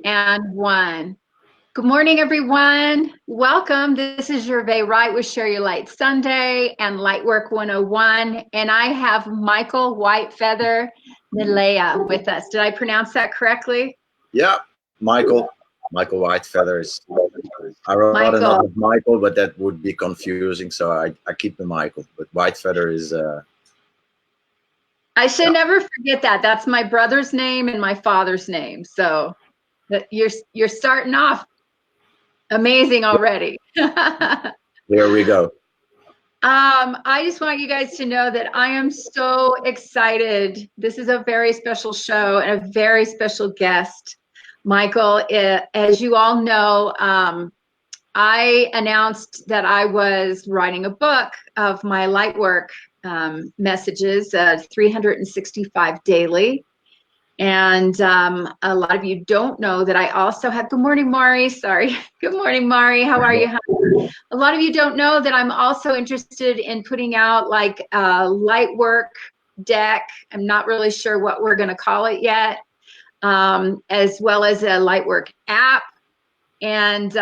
And one. Good morning, everyone. Welcome. This is Gervais Wright with Share Your Light Sunday and Lightwork 101. And I have Michael WhiteFeather Nilaya with us. Did I pronounce that correctly? Yeah, Michael. Michael WhiteFeather is. I wrote Michael. another Michael, but that would be confusing, so I keep the Michael. But WhiteFeather is. I should never forget that. That's my brother's name and my father's name. So you're starting off amazing already. Here we go. I just want you guys to know that I am so excited. This is a very special show and a very special guest. Michael, as you all know, I announced that I was writing a book of my lightwork messages, 365 daily. And a lot of you don't know that I also have, good morning, Mari, sorry. Good morning, Mari, how are you? A lot of you don't know that I'm also interested in putting out like a light work deck. I'm not really sure what we're going to call it yet, as well as a light work app. And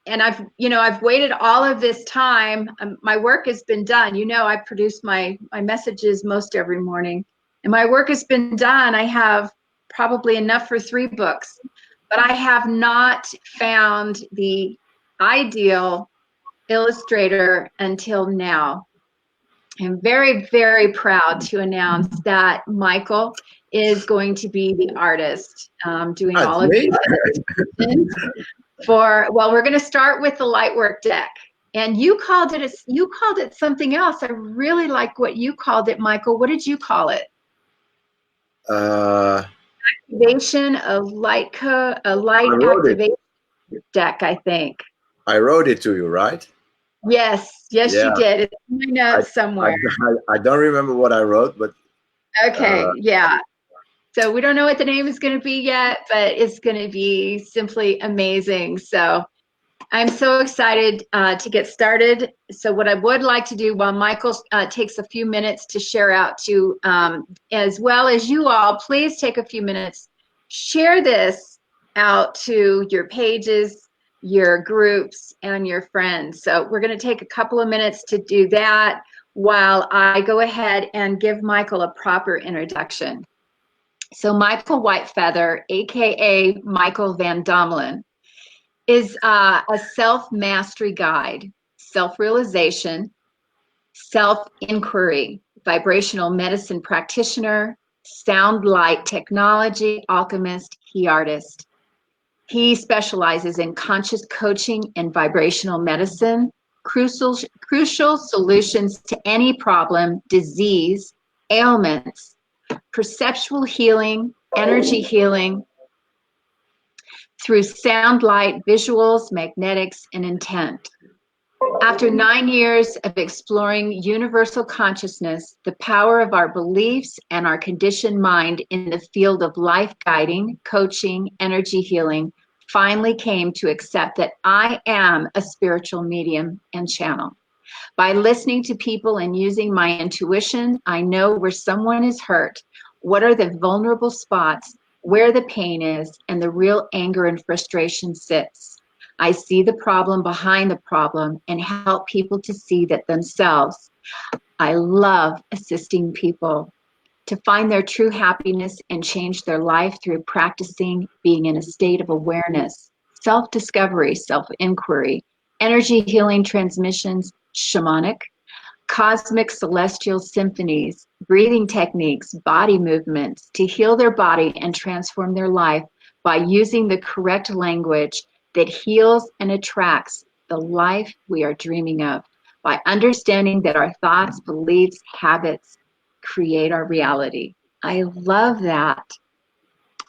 I've waited all of this time. My work has been done. I produce my messages most every morning, and my work has been done. I have probably enough for 3 books, but I have not found the ideal illustrator until now. I'm very, very proud to announce that Michael is going to be the artist doing all of these we're going to start with the Lightwork deck. And you called it something else. I really like what you called it, Michael. What did you call it? Activation of light activation deck, I think. I wrote it to you, right? Yes, you did. It's in my notes somewhere. I don't remember what I wrote, but okay, yeah. So we don't know what the name is going to be yet, but it's going to be simply amazing. So I'm so excited to get started. So what I would like to do while Michael takes a few minutes to share out to, as well as you all, please take a few minutes, share this out to your pages, your groups, and your friends. So we're going to take a couple of minutes to do that while I go ahead and give Michael a proper introduction. So Michael WhiteFeather, AKA Michael Van Domelen, is a self-mastery guide, self-realization, self-inquiry, vibrational medicine practitioner, sound light technology alchemist, key artist. He specializes in conscious coaching and vibrational medicine, crucial solutions to any problem, disease, ailments, perceptual healing, energy healing, through sound, light, visuals, magnetics, and intent. After 9 years of exploring universal consciousness, the power of our beliefs and our conditioned mind in the field of life guiding, coaching, energy healing, finally came to accept that I am a spiritual medium and channel. By listening to people and using my intuition, I know where someone is hurt, what are the vulnerable spots, where the pain is, and the real anger and frustration sits. I see the problem behind the problem and help people to see that themselves. I love assisting people to find their true happiness and change their life through practicing being in a state of awareness, self-discovery, self-inquiry, energy healing transmissions, shamanic, cosmic celestial symphonies, breathing techniques, body movements to heal their body and transform their life by using the correct language that heals and attracts the life we are dreaming of, by understanding that our thoughts, beliefs, habits create our reality. I love that.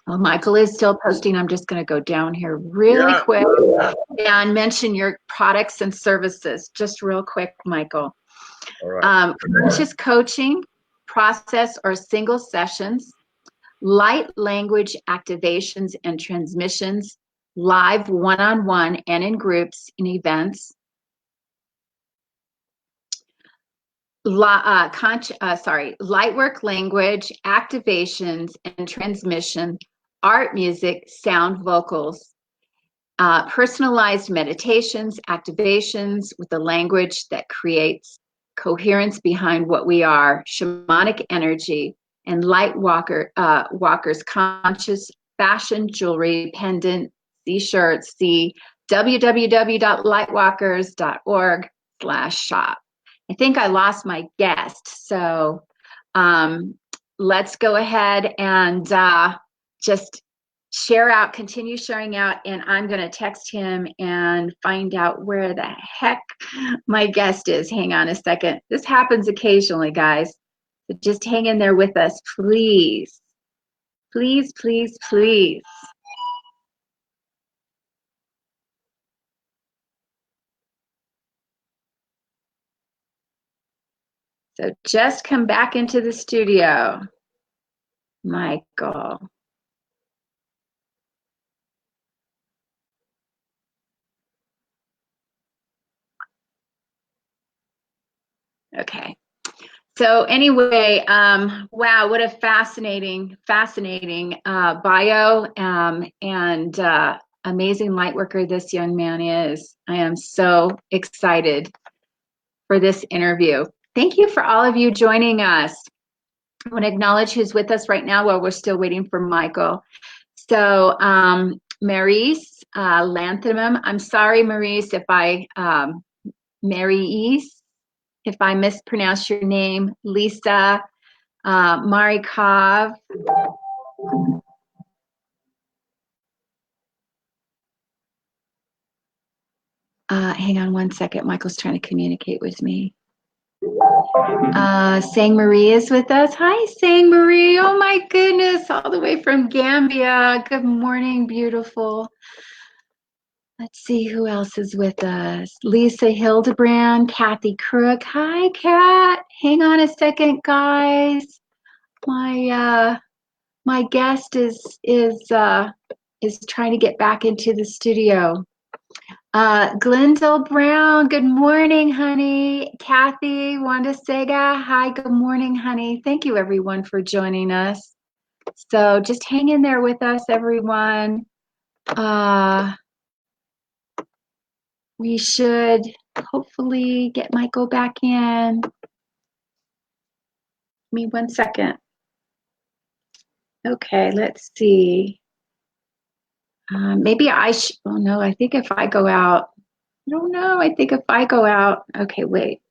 Well, Michael is still posting. I'm just going to go down here really quick and mention your products and services just real quick, Michael. All right. Conscious coaching, process or single sessions, light language activations and transmissions, live one-on-one and in groups in events, lightwork language activations and transmission, art music, sound vocals, personalized meditations, activations with the language that creates coherence behind what we are, shamanic energy, and walkers, conscious fashion, jewelry, pendant, see shirts, see www.lightwalkers.org/shop. I think I lost my guest, so let's go ahead and just continue sharing out, and I'm going to text him and find out where the heck my guest is. Hang on a second. This happens occasionally, guys. So just hang in there with us, please. Please, please, please. So just come back into the studio, Michael. Okay. So anyway, wow, what a fascinating bio and amazing light worker this young man is. I am so excited for this interview. Thank you for all of you joining us. I want to acknowledge who's with us right now while we're still waiting for Michael. So Maurice Lantham, I'm sorry, Maurice, if I if I mispronounce your name. Lisa, Marikov. Hang on one second. Michael's trying to communicate with me. Sang Marie is with us. Hi, Sang Marie. Oh my goodness, all the way from Gambia. Good morning, beautiful. Let's see who else is with us. Lisa Hildebrand, Kathy Crook. Hi, Kat. Hang on a second, guys. My guest is trying to get back into the studio. Glendale Brown, good morning, honey. Kathy Wanda Sega, hi, good morning, honey. Thank you, everyone, for joining us. So just hang in there with us, everyone. We should hopefully get Michael back in. Give me 1 second. Okay, let's see. Maybe I should, oh no, I think if I go out, I don't know, I think if I go out, okay, wait.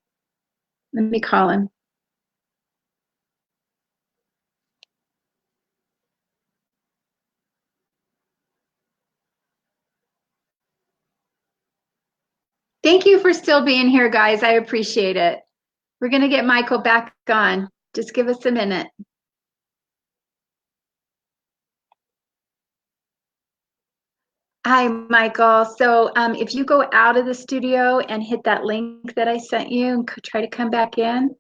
Let me call him. Thank you for still being here, guys. I appreciate it. We're going to get Michael back on. Just give us a minute. Hi, Michael. So if you go out of the studio and hit that link that I sent you and try to come back in.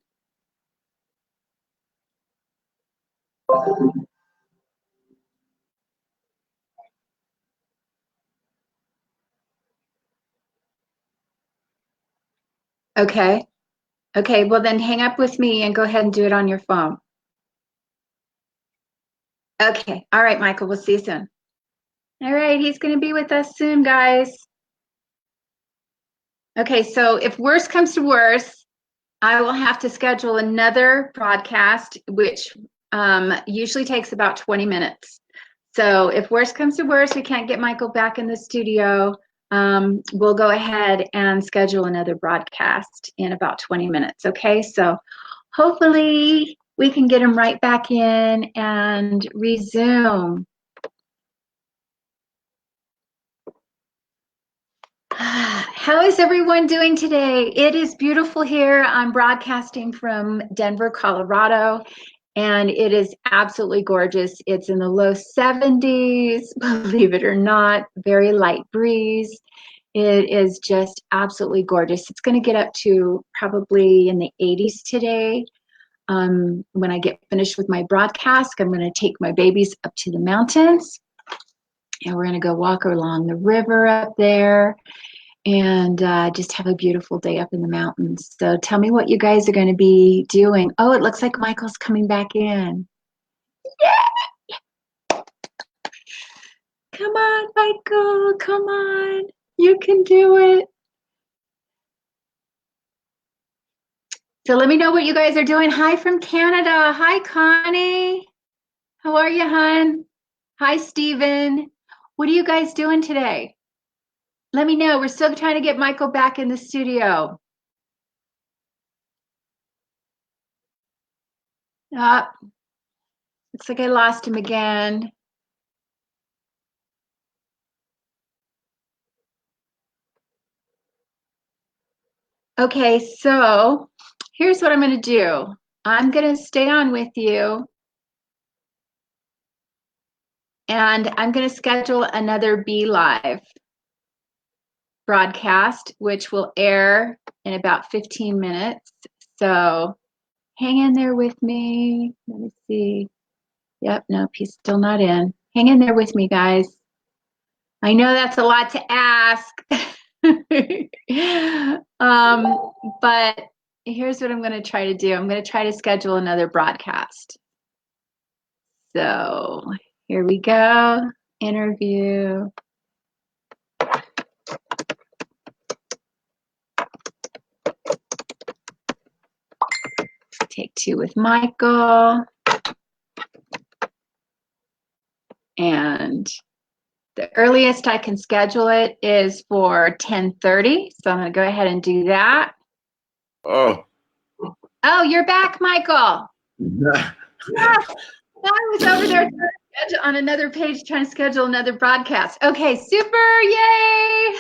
Okay. Okay, well then hang up with me and go ahead and do it on your phone. Okay. All right, Michael, we'll see you soon. All right, he's going to be with us soon, guys. Okay, so if worse comes to worse, I will have to schedule another broadcast, which usually takes about 20 minutes. So if worse comes to worse, we can't get Michael back in the studio, we'll go ahead and schedule another broadcast in about 20 minutes, okay? So hopefully we can get him right back in and resume. How is everyone doing today? It is beautiful here. I'm broadcasting from Denver, Colorado, and it is absolutely gorgeous. It's in the low 70s, believe it or not, very light breeze. It is just absolutely gorgeous. It's going to get up to probably in the 80s today. When I get finished with my broadcast, I'm going to take my babies up to the mountains, and we're going to go walk along the river up there and just have a beautiful day up in the mountains. So tell me what you guys are going to be doing. Oh, it looks like Michael's coming back in. Yeah! Come on, Michael. Come on. You can do it. So let me know what you guys are doing. Hi from Canada. Hi, Connie. How are you, hon? Hi, Stephen. What are you guys doing today? Let me know. We're still trying to get Michael back in the studio. Ah, looks like I lost him again. Okay, so here's what I'm going to do. I'm going to stay on with you, and I'm going to schedule another Be Live broadcast, which will air in about 15 minutes. So hang in there with me. Let me see. Yep, nope, he's still not in. Hang in there with me, guys. I know that's a lot to ask. But here's what I'm going to try to do. I'm going to try to schedule another broadcast. So here we go. Interview. Take 2 with Michael. And the earliest I can schedule it is for 10:30. So I'm going to go ahead and do that. Oh. Oh, you're back, Michael. Yes. I was over there on another page trying to schedule another broadcast. Okay, super. Yay.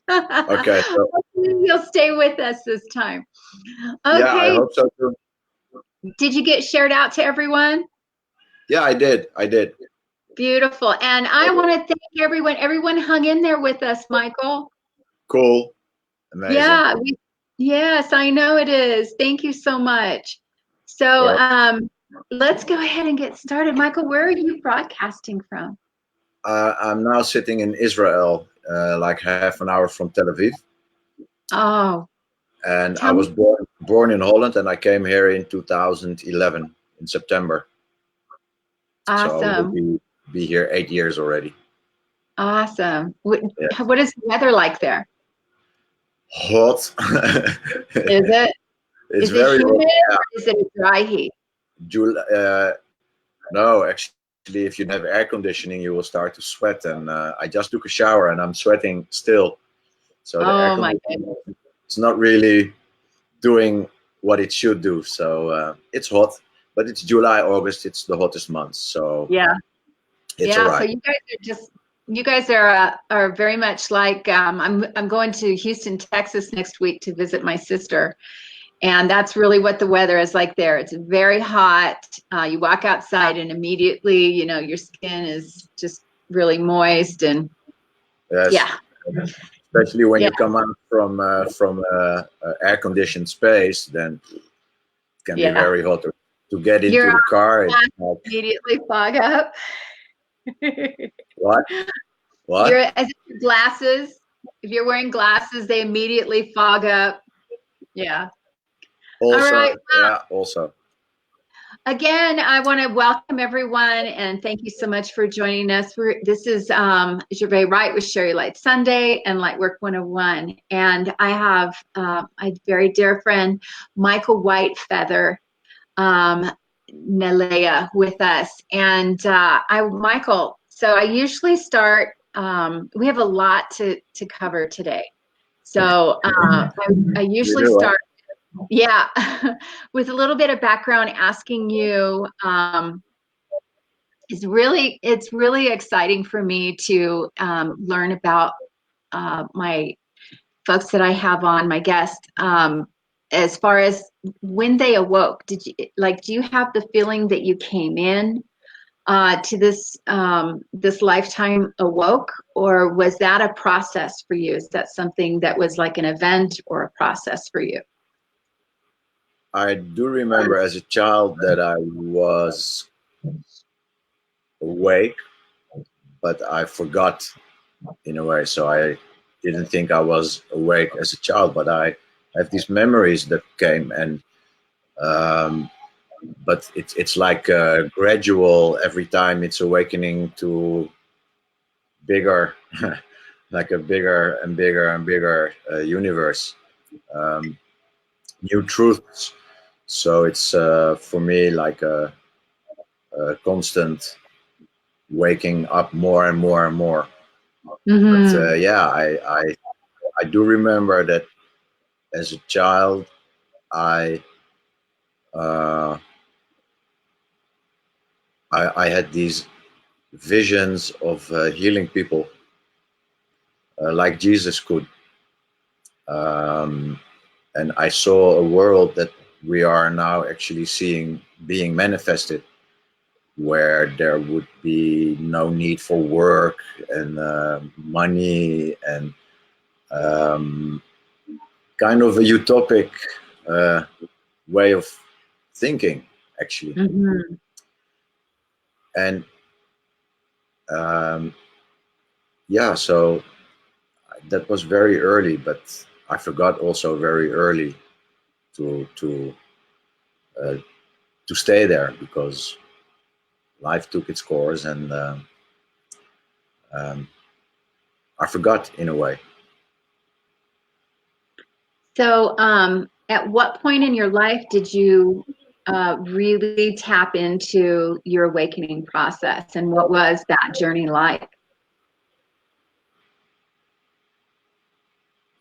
Okay. So, you'll stay with us this time. Okay. Yeah, I hope so too. Did you get shared out to everyone? Yeah, I did. Beautiful. And I want to thank everyone. Everyone hung in there with us, Michael. Cool. Amazing. Yeah. Yes, I know it is. Thank you so much. So let's go ahead and get started. Michael, where are you broadcasting from? I'm now sitting in Israel, like half an hour from Tel Aviv. Oh. And I was born in Holland, and I came here in 2011 in September. Awesome. So I will be here 8 years already. Awesome. What is the weather like there? Hot. Is it? It's is very it humid, hot. or is it a dry heat? No, actually, if you have air conditioning, you will start to sweat. And I just took a shower, and I'm sweating still. So the air conditioning is not really doing what it should do. So it's hot, but it's July, August. It's the hottest month. So yeah, it's all right. So you guys are very much like I'm going to Houston, Texas next week to visit my sister. And that's really what the weather is like there. It's very hot. You walk outside and immediately, your skin is just really moist. And yes. Yeah. Especially when you come out from air-conditioned space, then it can be very hot. To get into the car, immediately fog up. What? As if glasses. If you're wearing glasses, they immediately fog up. Yeah. Also, all right. Yeah, also. Again, I want to welcome everyone and thank you so much for joining us. This is Gervais Wright with Sherry Light Sunday and Lightwork 101. And I have my very dear friend, Michael WhiteFeather, Nalea with us. And Michael, so I usually start, we have a lot to cover today. So I usually start, with a little bit of background, asking you, it's really exciting for me to learn about my folks that I have on, my guests, as far as when they awoke. Do you have the feeling that you came in to this lifetime awoke, or was that a process for you? Is that something that was like an event or a process for you? I do remember as a child that I was awake, but I forgot in a way. So I didn't think I was awake as a child, but I have these memories that came, and but it's like gradual. Every time it's awakening to bigger, like a bigger and bigger and bigger universe, new truths. So it's for me like a constant waking up more and more and more. But yeah, I do remember that as a child, I had these visions of healing people like Jesus could. And I saw a world that we are now actually seeing being manifested, where there would be no need for work and money and kind of a utopic way of thinking, actually. And yeah, so that was very early, but I forgot also very early to stay there, because life took its course, and I forgot in a way. So at what point in your life did you really tap into your awakening process, and what was that journey like?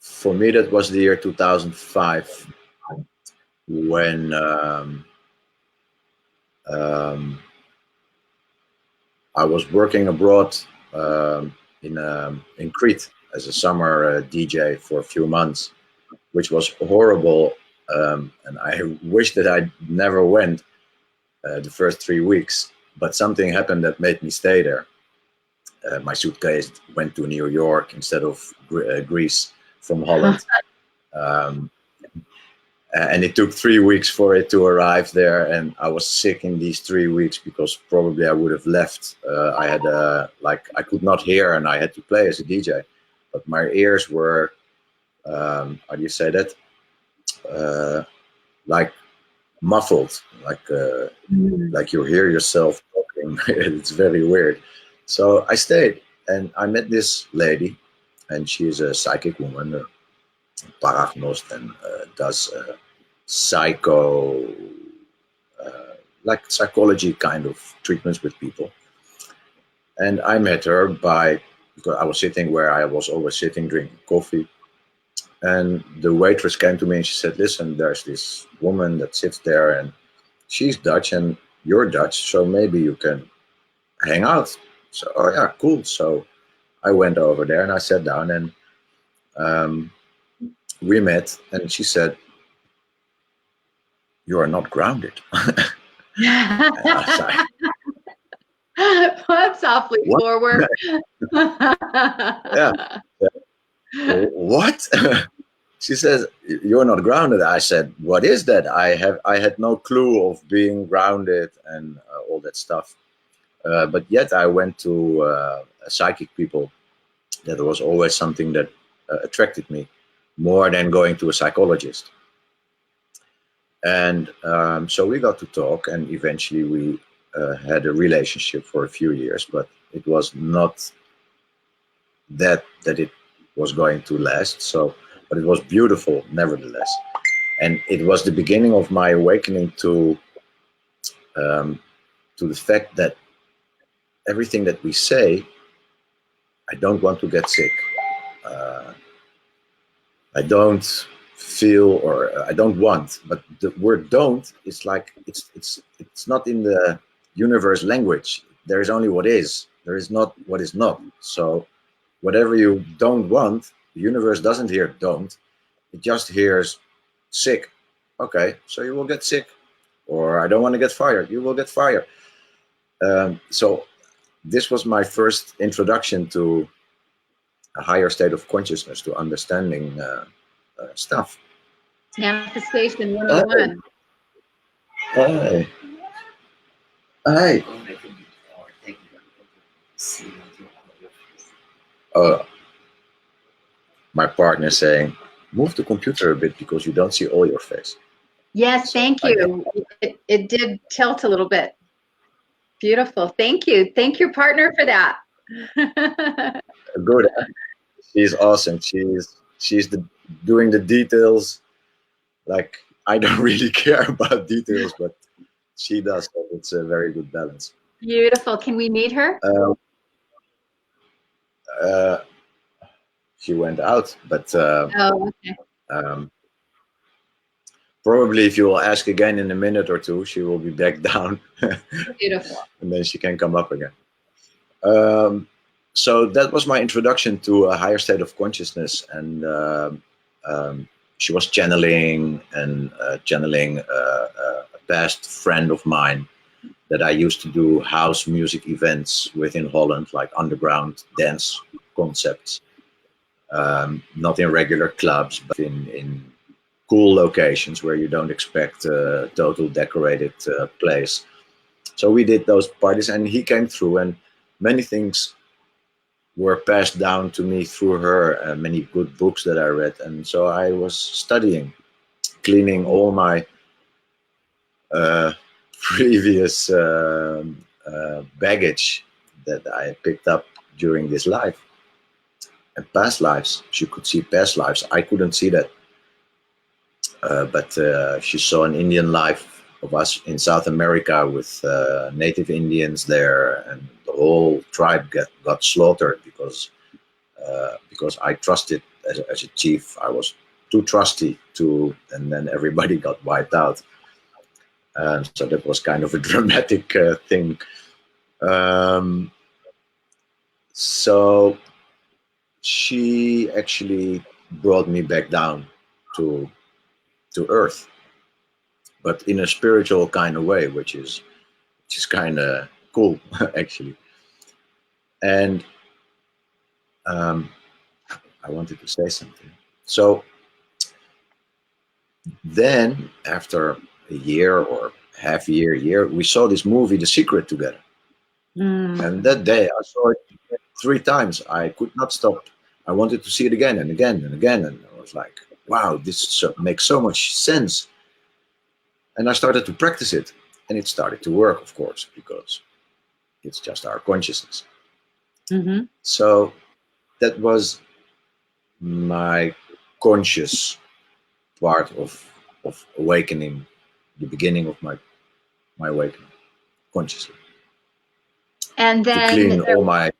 For me, that was the year 2005, when I was working abroad in Crete as a summer DJ for a few months, which was horrible, and I wish that I never went the first 3 weeks. But something happened that made me stay there. My suitcase went to New York instead of Greece from Holland. And it took 3 weeks for it to arrive there, and I was sick in these 3 weeks, because probably I would have left. I had I could not hear, and I had to play as a DJ, but my ears were how do you say that? Like muffled, like you hear yourself talking. It's very weird. So I stayed, and I met this lady, and she's a psychic woman, paragnost, and does like psychology kind of treatments with people. And I met her because I was sitting where I was always sitting, drinking coffee. And the waitress came to me and she said, "Listen, there's this woman that sits there, and she's Dutch and you're Dutch, so maybe you can hang out." So, oh yeah, cool. So I went over there and I sat down, and we met, and she said, "You are not grounded." That's awfully forward. Yeah. What? She says, "You're not grounded." I said, "What is that?" I had no clue of being grounded and all that stuff. But yet I went to psychic people. That was always something that attracted me more than going to a psychologist. And so we got to talk, and eventually we had a relationship for a few years, but it was not that it was going to last. So, but it was beautiful nevertheless. And it was the beginning of my awakening to the fact that everything that we say, I don't want to get sick. I don't feel, or I don't want, but the word "don't" is like it's not in the universe language. There is only what is. There is not what is not. So whatever you don't want, the universe doesn't hear "don't." It just hears "sick." Okay, so you will get sick. Or I don't want to get fired. You will get fired. So this was my first introduction to a higher state of consciousness, to understanding stuff. Manifestation 101. Hi. Hi. My partner saying, "Move the computer a bit because you don't see all your face." Yes, thank you. It did tilt a little bit. Beautiful. Thank you. Thank your partner for that. Good. She's awesome. She's doing the details. Like, I don't really care about details, but she does. So it's a very good balance. Beautiful. Can we meet her? She went out, but Oh, okay. Probably if you will ask again in a minute or two, she will be back down. Beautiful. And then she can come up again. So that was my introduction to a higher state of consciousness, and she was channeling a past friend of mine that I used to do house music events with in Holland, like underground dance concepts, not in regular clubs, but in cool locations where you don't expect a total decorated place. So we did those parties, and he came through, and many things were passed down to me through her, many good books that I read. And so I was studying, cleaning all my previous baggage that I picked up during this life and past lives. She could see past lives. I couldn't see that. But she saw an Indian life of us in South America with native Indians there, and the whole tribe got slaughtered because I trusted as a chief. I was too trusty and then everybody got wiped out. So that was kind of a dramatic thing. So she actually brought me back down to earth, but in a spiritual kind of way, which is kind of cool, actually. And I wanted to say something. So then, after a year or half year, we saw this movie, The Secret, together. And that day, I saw it 3 times. I could not stop. I wanted to see it again and again and again. And I was like, wow, this makes so much sense. And I started to practice it. And it started to work, of course, because it's just our consciousness. Mm-hmm. So that was my conscious part of awakening, the beginning of my awakening, consciously. And then to clean all my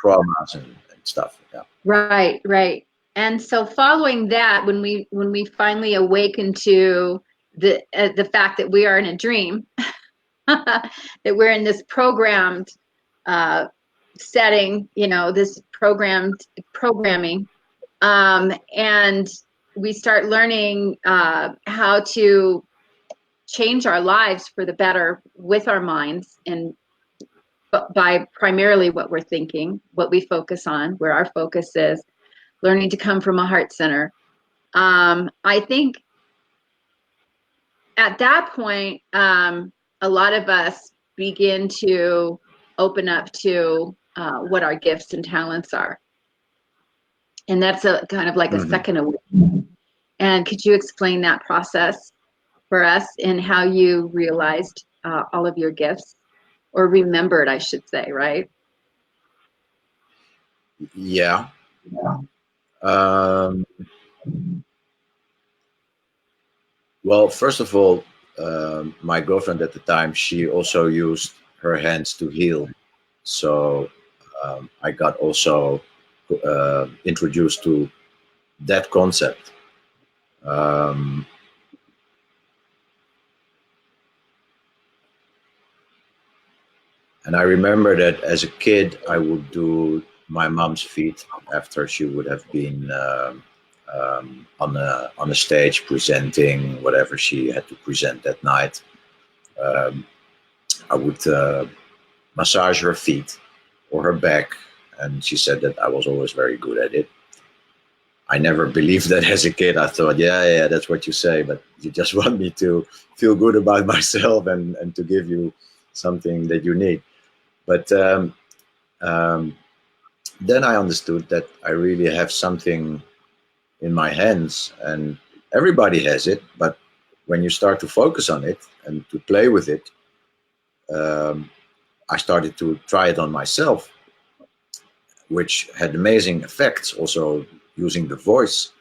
traumas and stuff. Yeah. Right. And so following that, when we finally awaken to the fact that we are in a dream, that we're in this programmed setting, this programming, and we start learning how to change our lives for the better with our minds, and by primarily what we're thinking, what we focus on, where our focus is, learning to come from a heart center. I think at that point, a lot of us begin to open up to what our gifts and talents are. And that's a kind of like a second awakening. And could you explain that process for us and how you realized all of your gifts, or remembered, I should say, right? Yeah. Well, first of all, my girlfriend at the time, she also used her hands to heal. So I got also introduced to that concept. And I remember that as a kid, I would do my mom's feet after she would have been on a stage presenting whatever she had to present that night. I would massage her feet or her back, and she said that I was always very good at it. I never believed that as a kid. I thought, yeah, that's what you say, but you just want me to feel good about myself and to give you something that you need. But then I understood that I really have something in my hands, and everybody has it. But when you start to focus on it and to play with it, I started to try it on myself. which had amazing effects, also using the voice.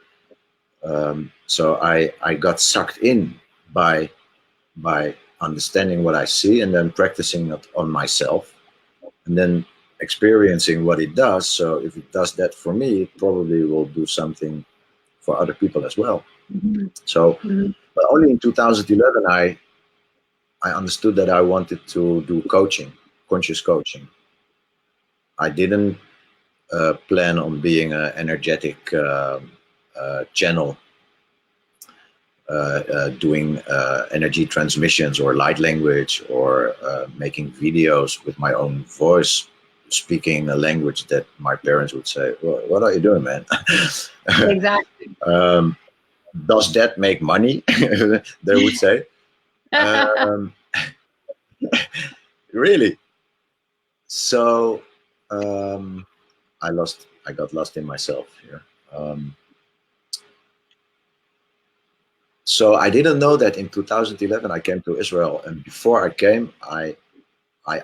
So I got sucked in by understanding what I see and then practicing it on myself and then experiencing what it does. So if it does that for me, it probably will do something for other people as well. Mm-hmm. So, Mm-hmm. but only in 2011, I understood that I wanted to do coaching, conscious coaching. I didn't plan on being an energetic channel, doing energy transmissions or light language, or making videos with my own voice, speaking a language that my parents would say, well, what are you doing, man? Exactly. Does that make money? They would say. Really. So I got lost in myself here. So I didn't know that in 2011 I came to Israel, and before I came, I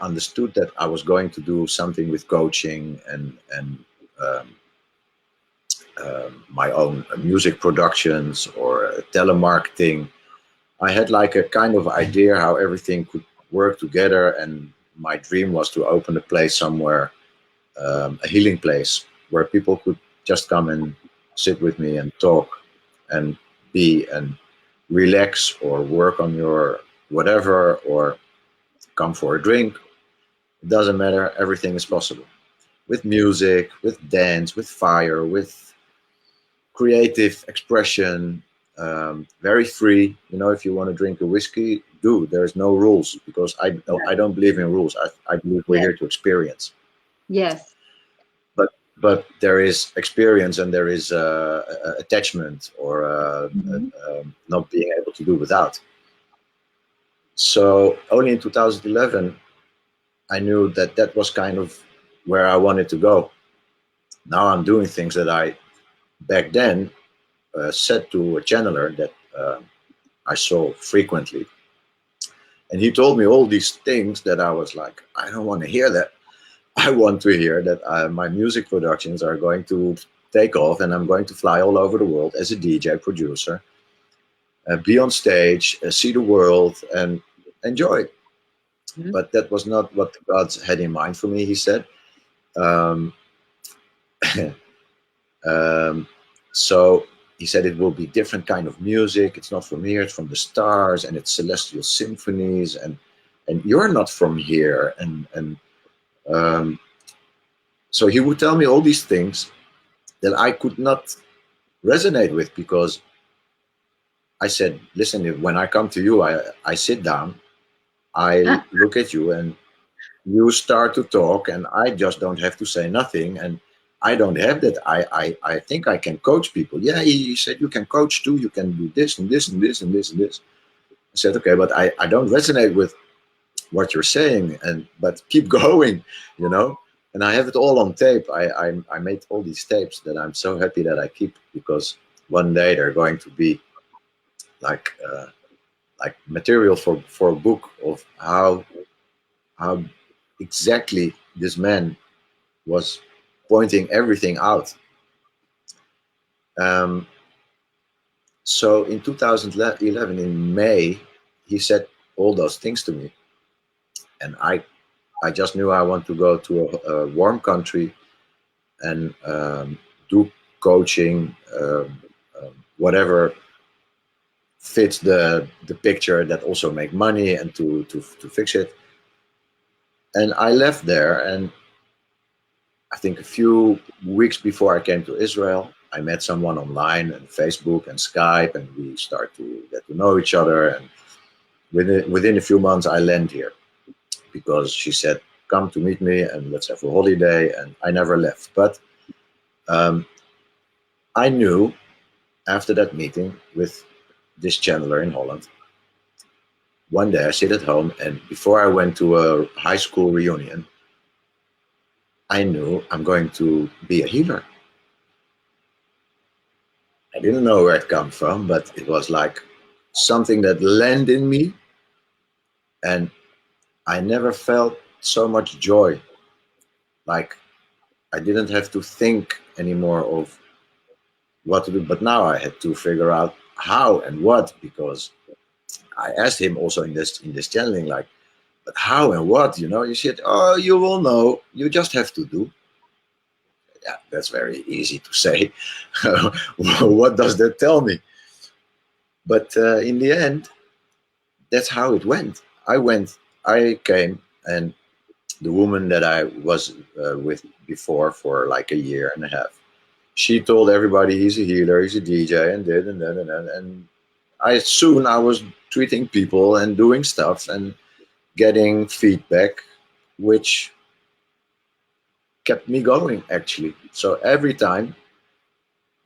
understood that I was going to do something with coaching and my own music productions or telemarketing. I had like a kind of idea how everything could work together, and my dream was to open a place somewhere, a healing place where people could just come and sit with me and talk and be and relax or work on your whatever or come for a drink. It doesn't matter. Everything is possible with music, with dance, with fire, with creative expression. Very free. You know, if you want to drink a whiskey, do. There's no rules because I don't believe in rules. I believe we're here to experience. Yes. But there is experience and there is attachment or not being able to do without. So only in 2011 I knew that that was kind of where I wanted to go. Now I'm doing things that I back then said to a channeler that I saw frequently, and he told me all these things that I was like, I don't want to hear that. I want to hear that my music productions are going to take off and I'm going to fly all over the world as a DJ producer, be on stage, see the world and enjoy it. Mm-hmm. But that was not what the gods had in mind for me, he said. So he said it will be different kind of music. It's not from here, it's from the stars, and it's Celestial Symphonies, and you're not from here. And so he would tell me all these things that I could not resonate with, because I said, listen, when I come to you, I sit down, I look at you, and you start to talk, and I just don't have to say nothing. And I don't have that. I think I can coach people. Yeah, he said, you can coach too. You can do this and this and this and this and this. I said, okay, but I don't resonate with what you're saying, but keep going, you know. And I have it all on tape. I made all these tapes that I'm so happy that I keep, because one day they're going to be like material for a book of how exactly this man was pointing everything out. So in 2011, in May, he said all those things to me, and I just knew I want to go to a warm country and do coaching, whatever fits the picture, that also make money and to fix it. And I left there, and I think a few weeks before I came to Israel, I met someone online and Facebook and Skype, and we start to get to know each other. And within a few months, I land here, because she said, come to meet me and let's have a holiday. And I never left. But I knew after that meeting with this channeler in Holland, one day I sit at home, and before I went to a high school reunion, I knew I'm going to be a healer. I didn't know where it come from, but it was like something that landed in me, and I never felt so much joy. Like I didn't have to think anymore of what to do, but now I had to figure out how and what, because I asked him also in this channeling, like, but how and what, you know? You said, oh, you will know, you just have to do. Yeah, that's very easy to say. What does that tell me? But in the end, that's how it went. I came, and the woman that I was with before for like a year and a half, she told everybody he's a healer, he's a DJ, and did and then and then. And I was treating people and doing stuff and getting feedback, which kept me going actually. So every time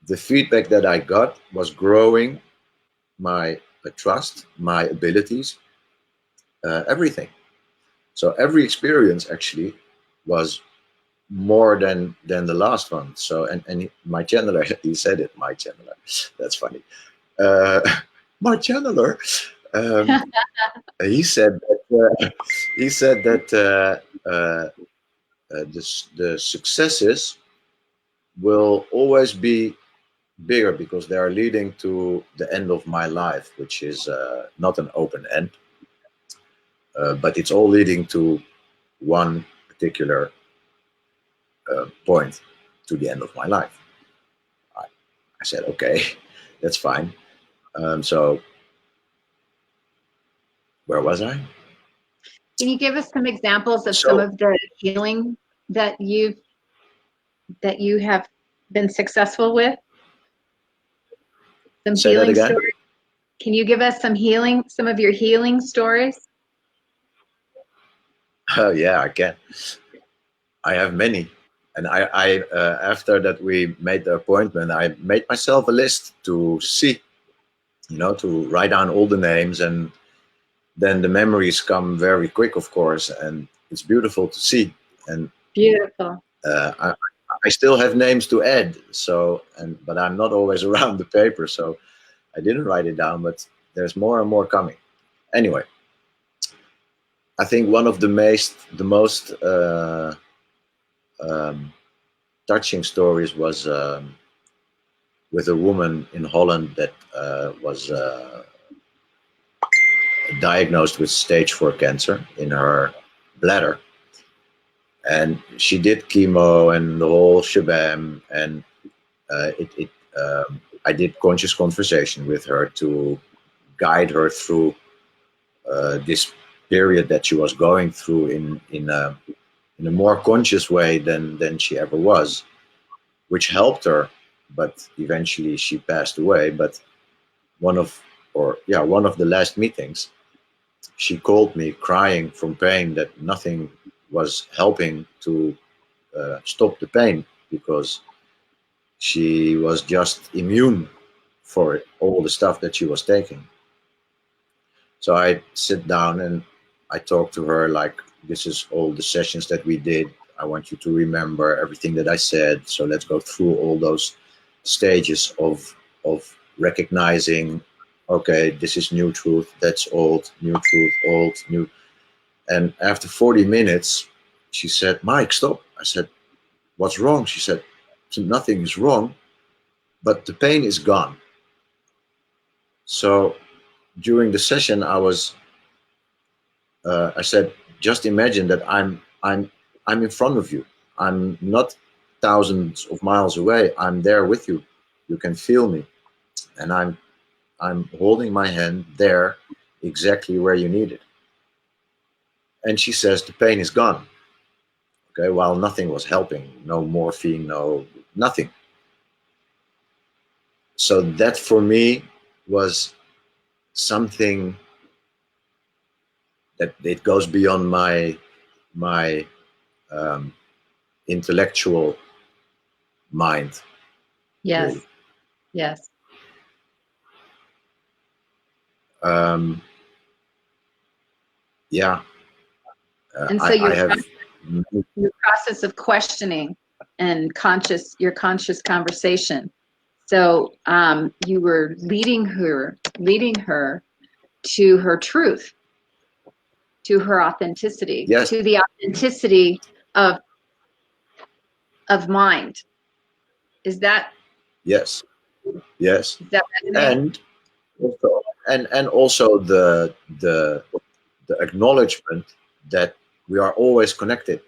the feedback that I got was growing my trust, my abilities, everything. So every experience actually was more than the last one. So and my channeler, he said it, my channeler. That's funny. Uh, my channeler. He said that the successes will always be bigger because they are leading to the end of my life, which is not an open end, but it's all leading to one particular point, to the end of my life. I said, okay, that's fine. So where was I? Can you give us some examples of some of the healing that you have been successful with? Some healing stories. Can you give us some of your healing stories? Oh yeah, I can. I have many. And I after that we made the appointment, I made myself a list to see, you know, to write down all the names, and then the memories come very quick, of course, and it's beautiful to see. And beautiful. I still have names to add, so but I'm not always around the paper, so I didn't write it down, but there's more and more coming. Anyway, I think one of the most touching stories was with a woman in Holland that was diagnosed with stage 4 cancer in her bladder. And she did chemo and the whole shabam, and I did conscious conversation with her to guide her through this period that she was going through in a more conscious way than she ever was, which helped her. But eventually she passed away. But one of the last meetings, she called me crying from pain that nothing was helping to stop the pain, because she was just immune for all the stuff that she was taking. So I sit down and I talk to her like, this is all the sessions that we did. I want you to remember everything that I said. So let's go through all those stages of recognizing, okay, this is new truth, that's old, new truth, old, new. And after 40 minutes, she said, Mike, stop. I said, what's wrong? She said, nothing is wrong, but the pain is gone. So during the session, I said, just imagine that I'm in front of you. I'm not thousands of miles away. I'm there with you. You can feel me, and I'm holding my hand there, exactly where you need it. And she says the pain is gone. Okay, while nothing was helping, no morphine, no nothing. So that for me was something that it goes beyond my intellectual mind. Yes. Really. Yes. Yeah. And so your process of questioning and your conscious conversation. So you were leading her to her truth, to her authenticity, yes. to the authenticity of of mind. Is that? Yes. Yes. Is that and also the acknowledgement that we are always connected.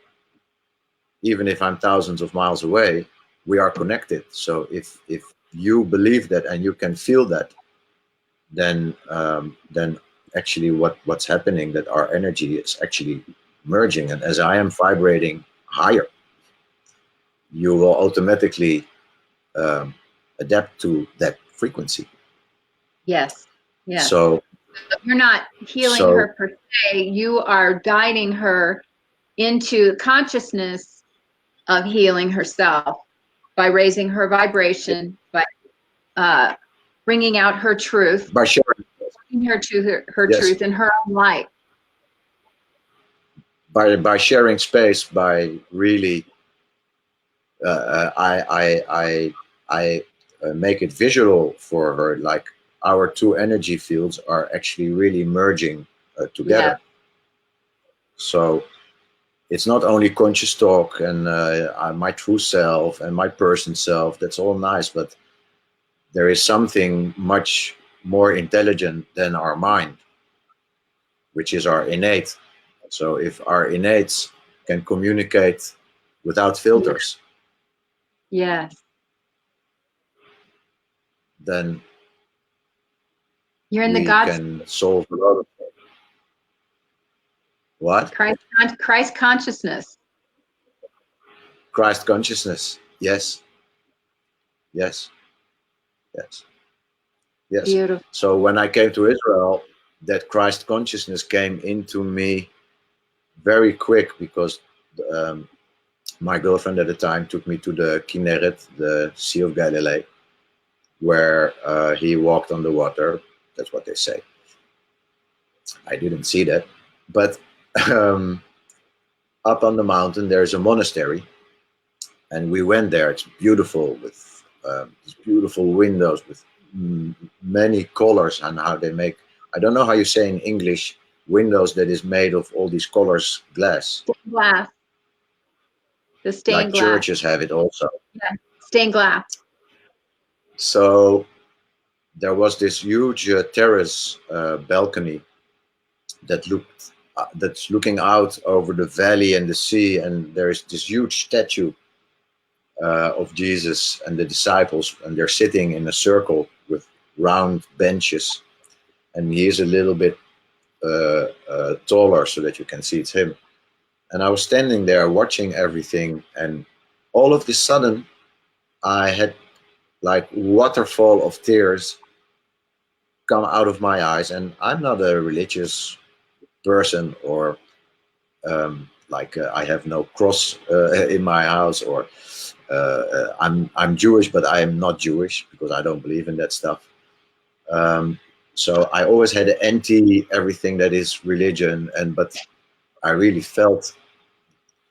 Even if I'm thousands of miles away, we are connected. So if you believe that and you can feel that, then actually what's happening, that our energy is actually merging. And as I am vibrating higher, you will automatically adapt to that frequency. Yes. Yes. So you're not healing her per se. You are guiding her into consciousness of healing herself by raising her vibration, by bringing out her truth, by sharing, bringing her to her truth in her own light. By sharing space, by really, I make it visual for her, like our two energy fields are actually really merging together. Yeah. So it's not only conscious talk and my true self and my person self. That's all nice, but there is something much more intelligent than our mind, which is our innate. So if our innates can communicate without filters, yes, then you're in the God can solve a lot of things. What? Christ consciousness. Christ consciousness. Yes. Yes. Yes. Yes. Beautiful. So when I came to Israel, that Christ consciousness came into me very quick, because my girlfriend at the time took me to the Kinneret, the Sea of Galilee, where he walked on the water. That's what they say. I didn't see that. But up on the mountain, there's a monastery. And we went there. It's beautiful, with these beautiful windows with many colors, and how they make, I don't know how you say in English, windows that is made of all these colors, glass. Glass. The stained glass. Churches have it also. Yeah, stained glass. So there was this huge terrace balcony that's looking out over the valley and the sea, and there is this huge statue of Jesus and the disciples, and they're sitting in a circle with round benches, and he is a little bit taller so that you can see it's him. And I was standing there watching everything, and all of a sudden I had like waterfall of tears come out of my eyes. And I'm not a religious person, or I have no cross in my house, or I'm Jewish, but I am not Jewish because I don't believe in that stuff. So I always had anti everything that is religion, but I really felt,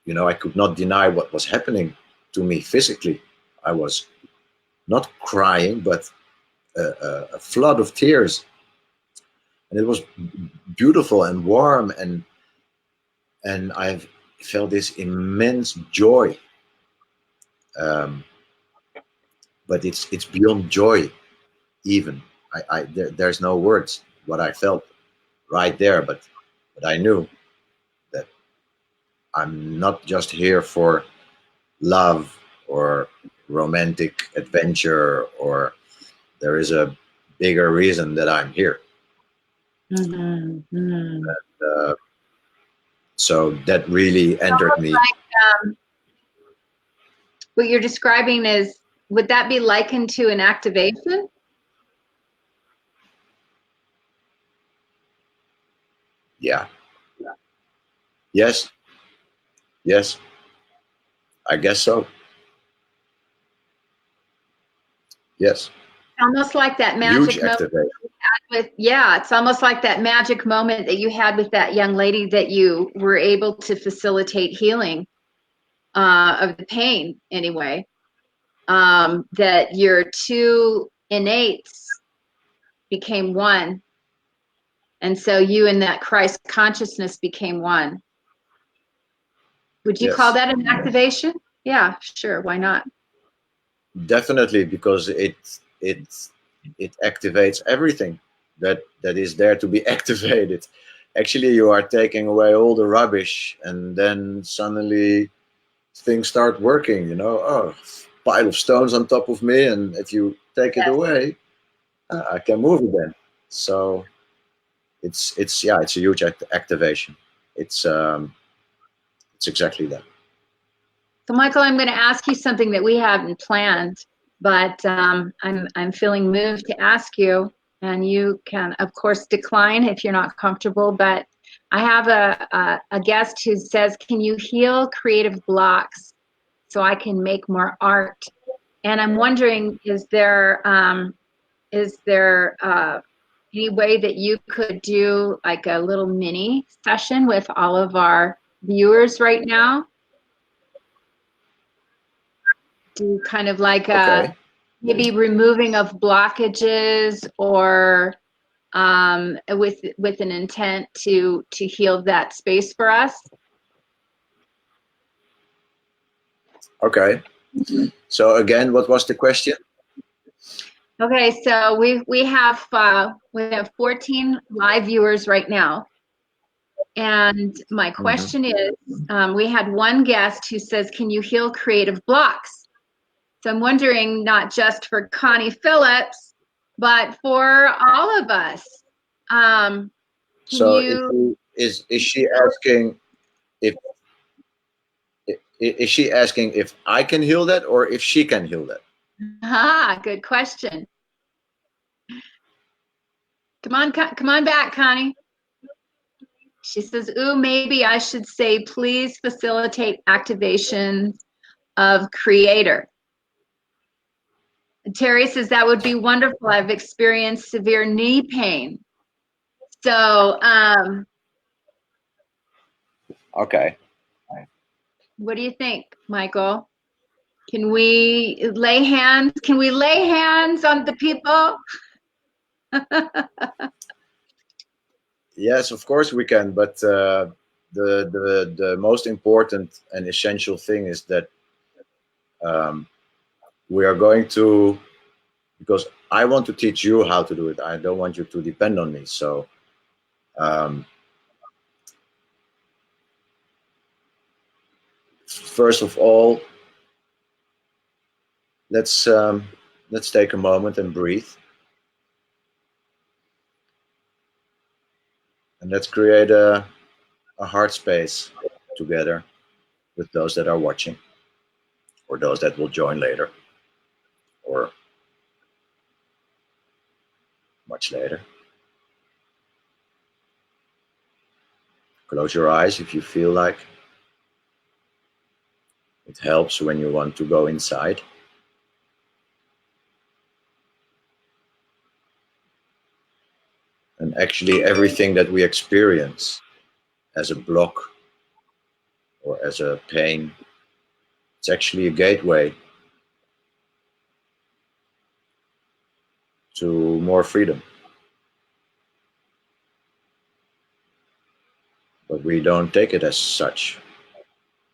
I could not deny what was happening to me physically. I was not crying, but a flood of tears, and it was beautiful and warm, and I felt this immense joy. But it's beyond joy, even. There's no words what I felt right there, but I knew that I'm not just here for love or romantic adventure, or there is a bigger reason that I'm here. Mm-hmm. Mm-hmm. And, so that really entered me. What you're describing is, would that be likened to an activation? Yeah. Yes. Yes. I guess so. Yes. Almost like that magic moment it's almost like that magic moment that you had with that young lady, that you were able to facilitate healing of the pain anyway. That your two innates became one. And so you and that Christ consciousness became one. Would you call that an activation? Yeah, sure. Why not? Definitely, because it activates everything that is there to be activated. Actually, you are taking away all the rubbish, and then suddenly things start working. You know, oh, pile of stones on top of me, and if you take it Yes. away, I can move again. So it's yeah, it's a huge activation. It's exactly that. So, Michael, I'm going to ask you something that we haven't planned, but I'm feeling moved to ask you, and you can, of course, decline if you're not comfortable. But I have a guest who says, "Can you heal creative blocks so I can make more art?" And I'm wondering, is there any way that you could do like a little mini session with all of our viewers right now? Do kind of like Okay. a maybe removing of blockages, or with an intent to heal that space for us. Okay. So again, what was the question? Okay, so we have 14 live viewers right now, and my Mm-hmm. question is, we had one guest who says, "Can you heal creative blocks?" So I'm wondering, not just for Connie Phillips, but for all of us. Can So you? is she asking if is she asking if I can heal that or if she can heal that? Good question. Come on back, Connie. She says, "Ooh, maybe I should say, please facilitate activation of creator." Terry says, "That would be wonderful. I've experienced severe knee pain." So, Okay. what do you think, Michael? Can we lay hands? Can we lay hands on the people? Yes, of course we can, but the most important and essential thing is that um, we are going to, because I want to teach you how to do it. I don't want you to depend on me. So um, first of all, let's um, let's take a moment and breathe, and let's create a heart space together with those that are watching or those that will join later or much later. Close your eyes if you feel like it helps when you want to go inside. And actually, everything that we experience as a block or as a pain, it's actually a gateway to more freedom. But we don't take it as such.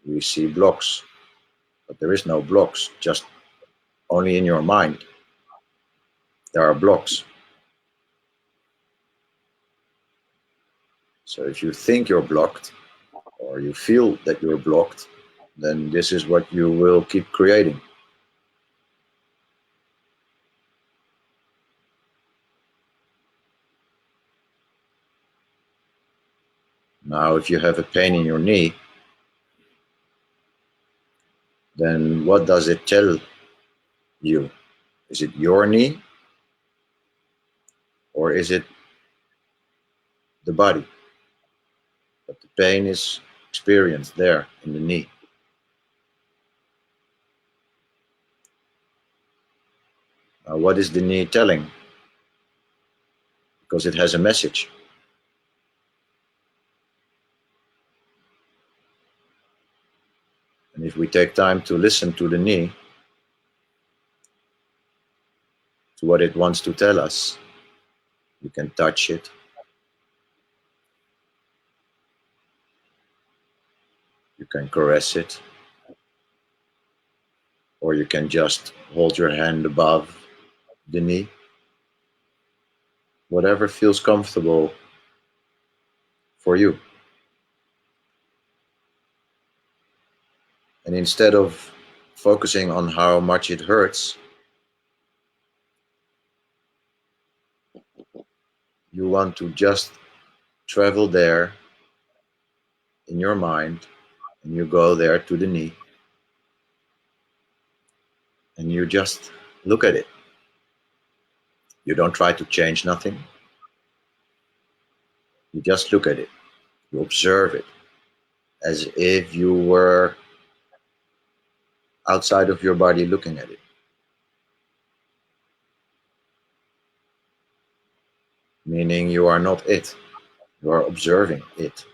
We see blocks, but there is no blocks, just only in your mind. There are blocks. So if you think you're blocked or you feel that you're blocked, then this is what you will keep creating. Now, if you have a pain in your knee, then what does it tell you? Is it your knee or is it the body? But the pain is experienced there in the knee. What is the knee telling? Because it has a message. And if we take time to listen to the knee, to what it wants to tell us, you can touch it. You can caress it. or you can just hold your hand above the knee. Whatever feels comfortable for you. And instead of focusing on how much it hurts, you want to just travel there in your mind, and you go there to the knee, and you just look at it. You don't try to change nothing. You just look at it. You observe it as if you were outside of your body looking at it. Meaning you are not it. You are observing it.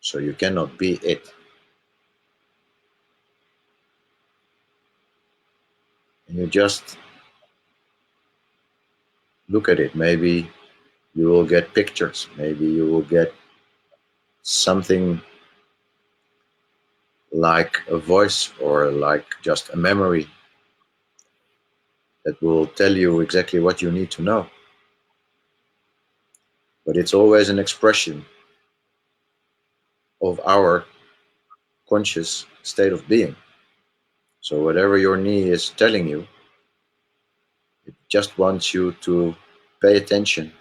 So you cannot be it. And you just look at it. Maybe you will get pictures. Maybe you will get something like a voice or like just a memory that will tell you exactly what you need to know. But it's always an expression of our conscious state of being. So whatever your knee is telling you, it just wants you to pay attention.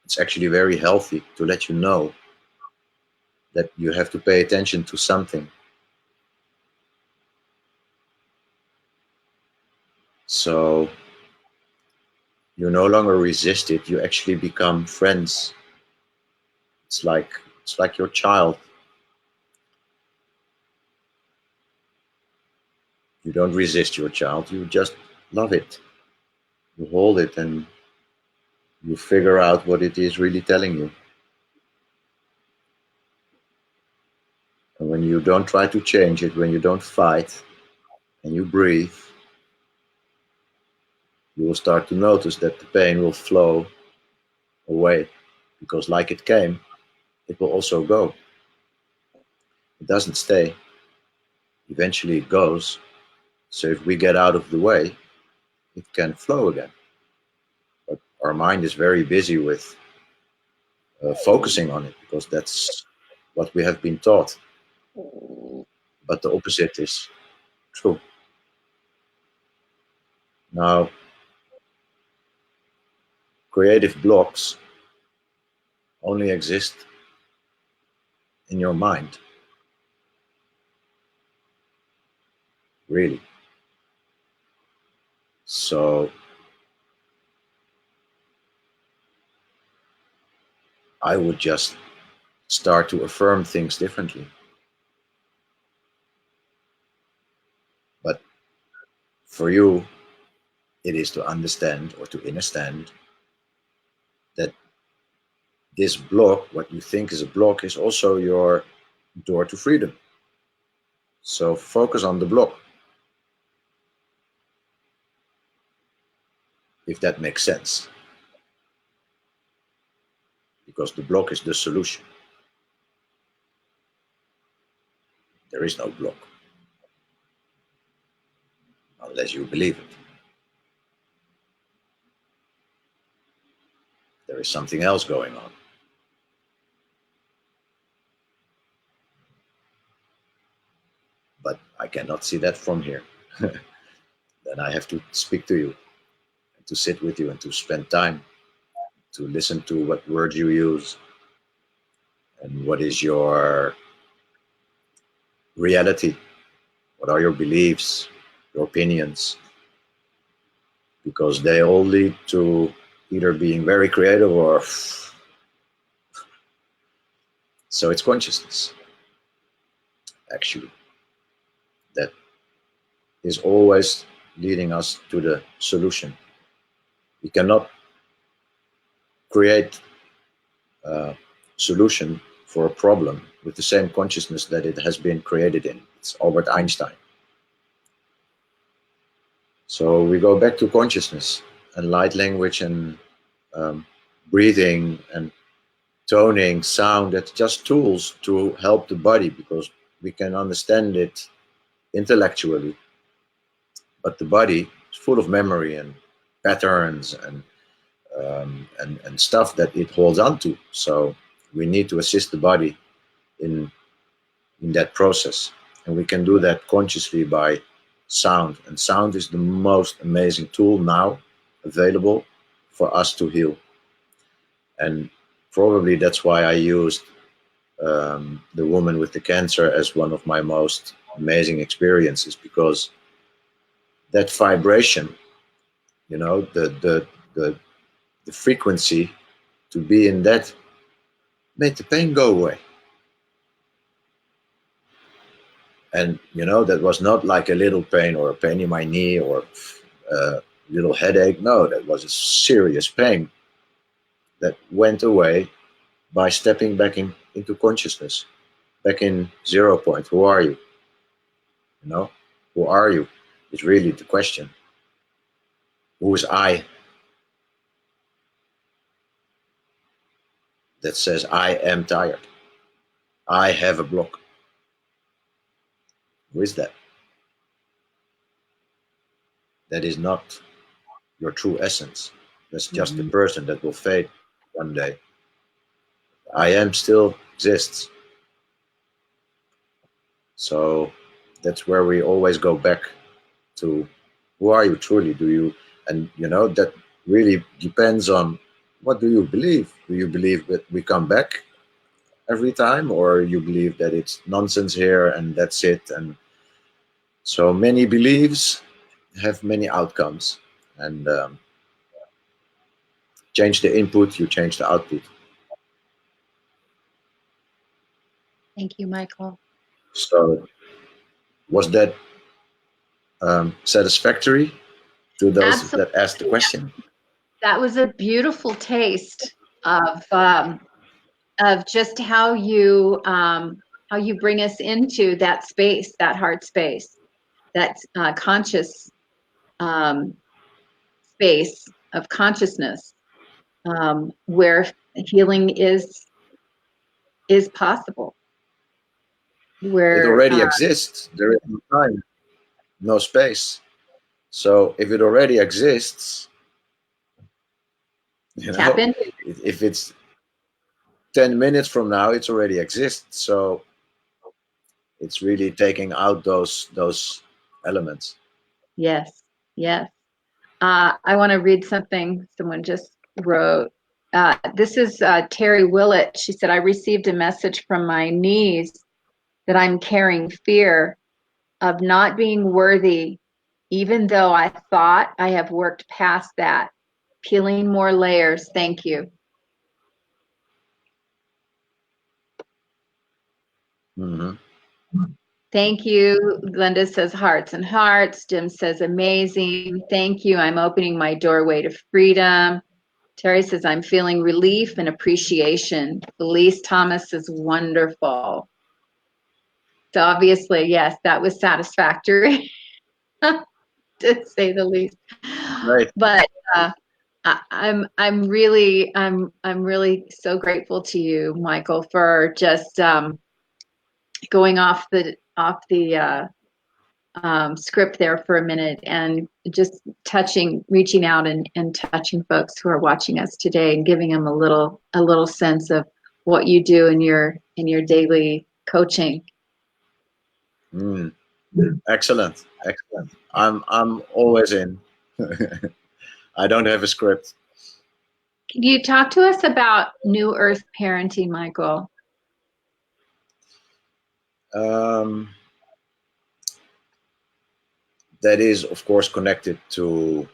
It's actually very healthy to let you know that you have to pay attention to something. So you no longer resist it, you actually become friends. It's like your child. You don't resist your child, you just love it. You hold it and you figure out what it is really telling you. And when you don't try to change it, when you don't fight and you breathe, you will start to notice that the pain will flow away, because like it came, it will also go. It doesn't stay. Eventually it goes. So if we get out of the way, it can flow again. But our mind is very busy with focusing on it, because that's what we have been taught. But the opposite is true. Now, creative blocks only exist in your mind. Really. So I would just start to affirm things differently. But for you, it is to understand or to understand that this block, what you think is a block, is also your door to freedom. So focus on the block, if that makes sense. Because the block is the solution. There is no block, unless you believe it. There is something else going on. But I cannot see that from here. Then I have to speak to you, and to sit with you, and to spend time, to listen to what words you use, and what is your reality, what are your beliefs, your opinions, because they all lead to either being very creative or... So it's consciousness, actually, that is always leading us to the solution. We cannot create a solution for a problem with the same consciousness that it has been created in. It's Albert Einstein. So we go back to consciousness and light language and breathing and toning, sound. That's just tools to help the body, because we can understand it intellectually, but the body is full of memory and patterns and stuff that it holds on to. So we need to assist the body in that process, and we can do that consciously by sound. And sound is the most amazing tool now available for us to heal. And probably that's why I used the woman with the cancer as one of my most amazing experiences, because that vibration, you know, the frequency to be in that made the pain go away. And you know, that was not like a little pain or a pain in my knee or a little headache. No, that was a serious pain that went away by stepping back into consciousness, back in 0 point. Who are you? You know, who are you is really the question. Who is I? That says, I am tired. I have a block. Who is that? That is not your true essence. That's just a person that will fade one day. I am still exists. So that's where we always go back to, who are you truly? Do you, and you know, that really depends on what do you believe. Do you believe that we come back every time, or you believe that it's nonsense here and that's it? And so many beliefs have many outcomes, and change the input, you change the output. Thank you, Michael. So was that satisfactory to those Absolutely. that asked the question? That was a beautiful taste of just how you bring us into that space, that heart space, that conscious space of consciousness, where healing is possible. Where it already exists. There is no time, no space. So if it already exists, you know, tap into. If it's 10 minutes from now, it's already exists. So it's really taking out those elements. Yes, yes. I want to read something someone just wrote. This is Terry Willett. She said, I received a message from my niece that I'm carrying fear of not being worthy, even though I thought I have worked past that. Peeling more layers. Thank you. Thank you. Glenda says hearts and hearts. Jim says amazing. Thank you. I'm opening my doorway to freedom. Terry says I'm feeling relief and appreciation. Elise Thomas is wonderful. So obviously, yes, that was satisfactory, to say the least. Right. But I'm really so grateful to you, Michael, for just going off the script there for a minute and just reaching out and touching folks who are watching us today and giving them a little sense of what you do in your daily coaching. Excellent. I'm always in. I don't have a script. Can you talk to us about New Earth parenting, Michael? That is, of course, connected to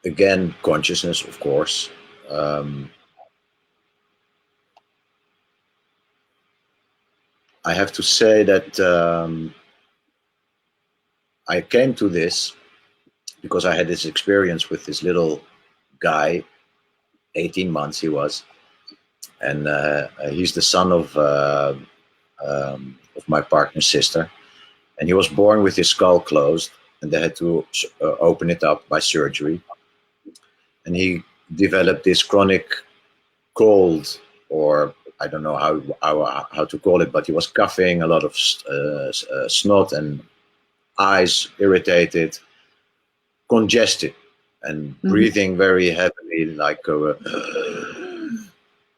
again, consciousness, of course. I have to say that I came to this because I had this experience with this little guy, 18 months he was, and he's the son of my partner's sister, and he was born with his skull closed, and they had to open it up by surgery, and he developed this chronic cold or I don't know how to call it, but he was coughing, a lot of snot, and eyes irritated, congested, and breathing very heavily, like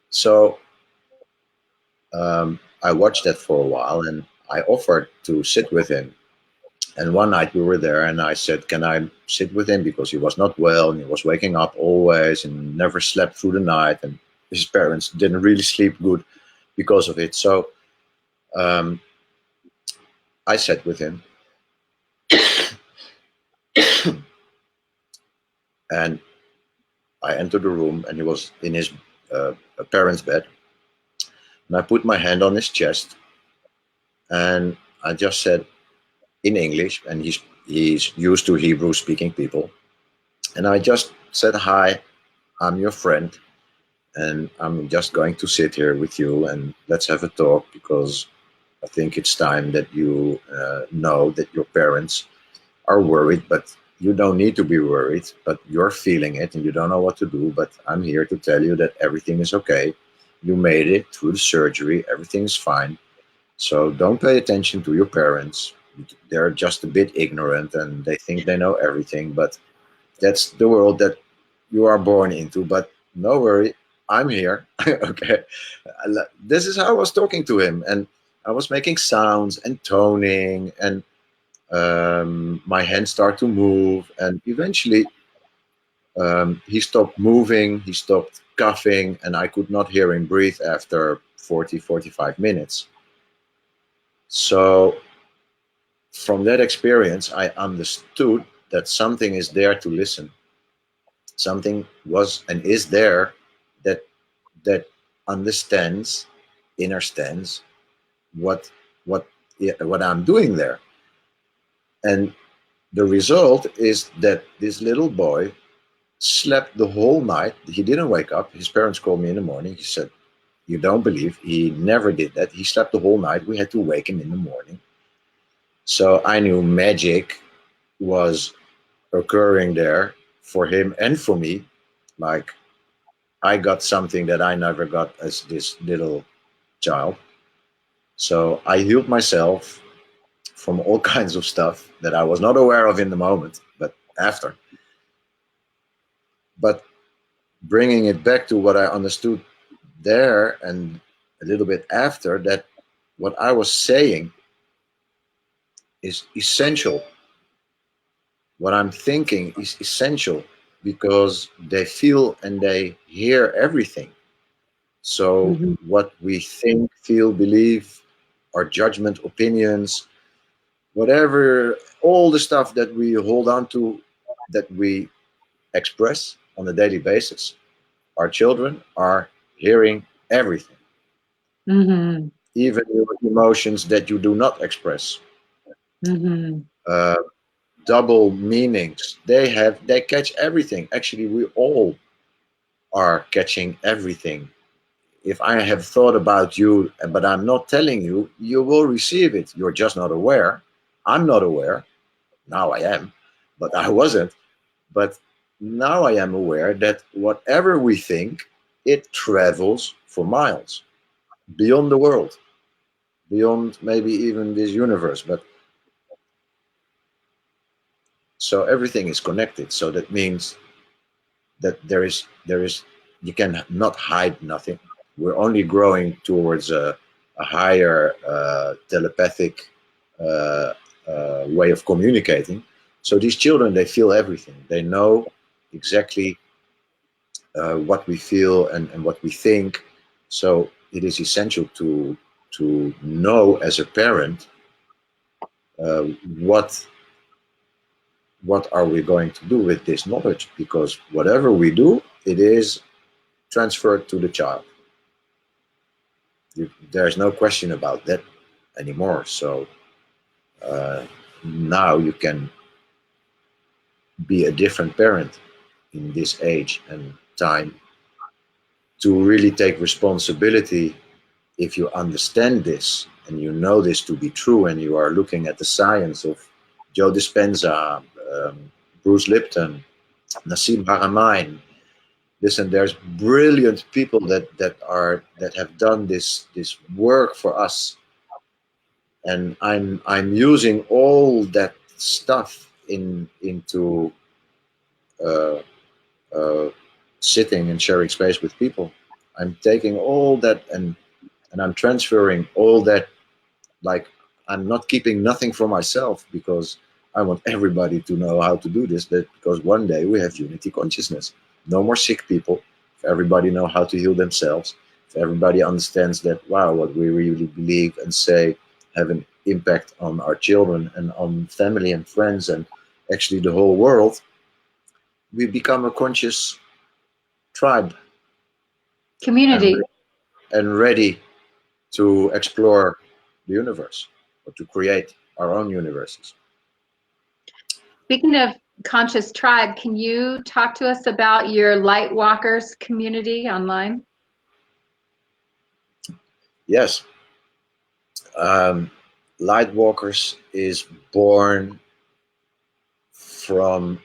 so. I watched that for a while, and I offered to sit with him. And one night we were there, and I said, "Can I sit with him?" Because he was not well, and he was waking up always, and never slept through the night, and his parents didn't really sleep good because of it. So I sat with him, and I entered the room, and he was in his parents' bed. And I put my hand on his chest, and I just said in English, and he's used to Hebrew-speaking people, and I just said, "Hi, I'm your friend, and I'm just going to sit here with you, and let's have a talk, because I think it's time that you know that your parents are worried, but you don't need to be worried, but you're feeling it and you don't know what to do, but I'm here to tell you that everything is okay. You made it through the surgery, everything is fine. So don't pay attention to your parents. They're just a bit ignorant and they think they know everything, but that's the world that you are born into. But no worry, I'm here." Okay. This is how I was talking to him, and I was making sounds and toning, and my hands start to move, and eventually he stopped moving, he stopped coughing, and I could not hear him breathe after 45 minutes. So from that experience, I understood that something is there to listen. Something was and is there that understands, understands what I'm doing there. And the result is that this little boy slept the whole night. He didn't wake up. His parents called me in the morning. He said, "You don't believe." He never did that. He slept the whole night. We had to wake him in the morning. So I knew magic was occurring there for him and for me. Like, I got something that I never got as this little child. So I healed myself from all kinds of stuff that I was not aware of in the moment, but after. But bringing it back to what I understood there and a little bit after that, what I was saying is essential. What I'm thinking is essential because they feel and they hear everything. So what we think, feel, believe, our judgment, opinions, whatever, all the stuff that we hold on to, that we express on a daily basis, our children are hearing everything. Even your emotions that you do not express. Double meanings, they catch everything. Actually, we all are catching everything. If I have thought about you, but I'm not telling you, you will receive it. You're just not aware. I'm not aware. Now I am, but I wasn't. But now I am aware that whatever we think, it travels for miles beyond the world, beyond maybe even this universe. But so everything is connected. So that means that there is you can not hide nothing. We're only growing towards a higher telepathic way of communicating. So these children, they feel everything. They know exactly what we feel and what we think. So it is essential to know as a parent what are we going to do with this knowledge, because whatever we do, it is transferred to the child. There's no question about that anymore. So now you can be a different parent in this age and time to really take responsibility. If you understand this and you know this to be true, and you are looking at the science of Joe Dispenza, Bruce Lipton, Nassim Haramein, listen, there's brilliant people that have done this work for us, and I'm using all that stuff into uh, uh, sitting and sharing space with people. I'm taking all that and I'm transferring all that. Like, I'm not keeping nothing for myself, because I want everybody to know how to do this. Because one day we have unity consciousness. No more sick people. If everybody know how to heal themselves, if everybody understands that, wow, what we really believe and say have an impact on our children and on family and friends and actually the whole world, we become a conscious tribe, Community. and ready to explore the universe, or to create our own universes. Speaking of conscious tribe, can you talk to us about your Lightwalkers community online? Yes. Lightwalkers is born from,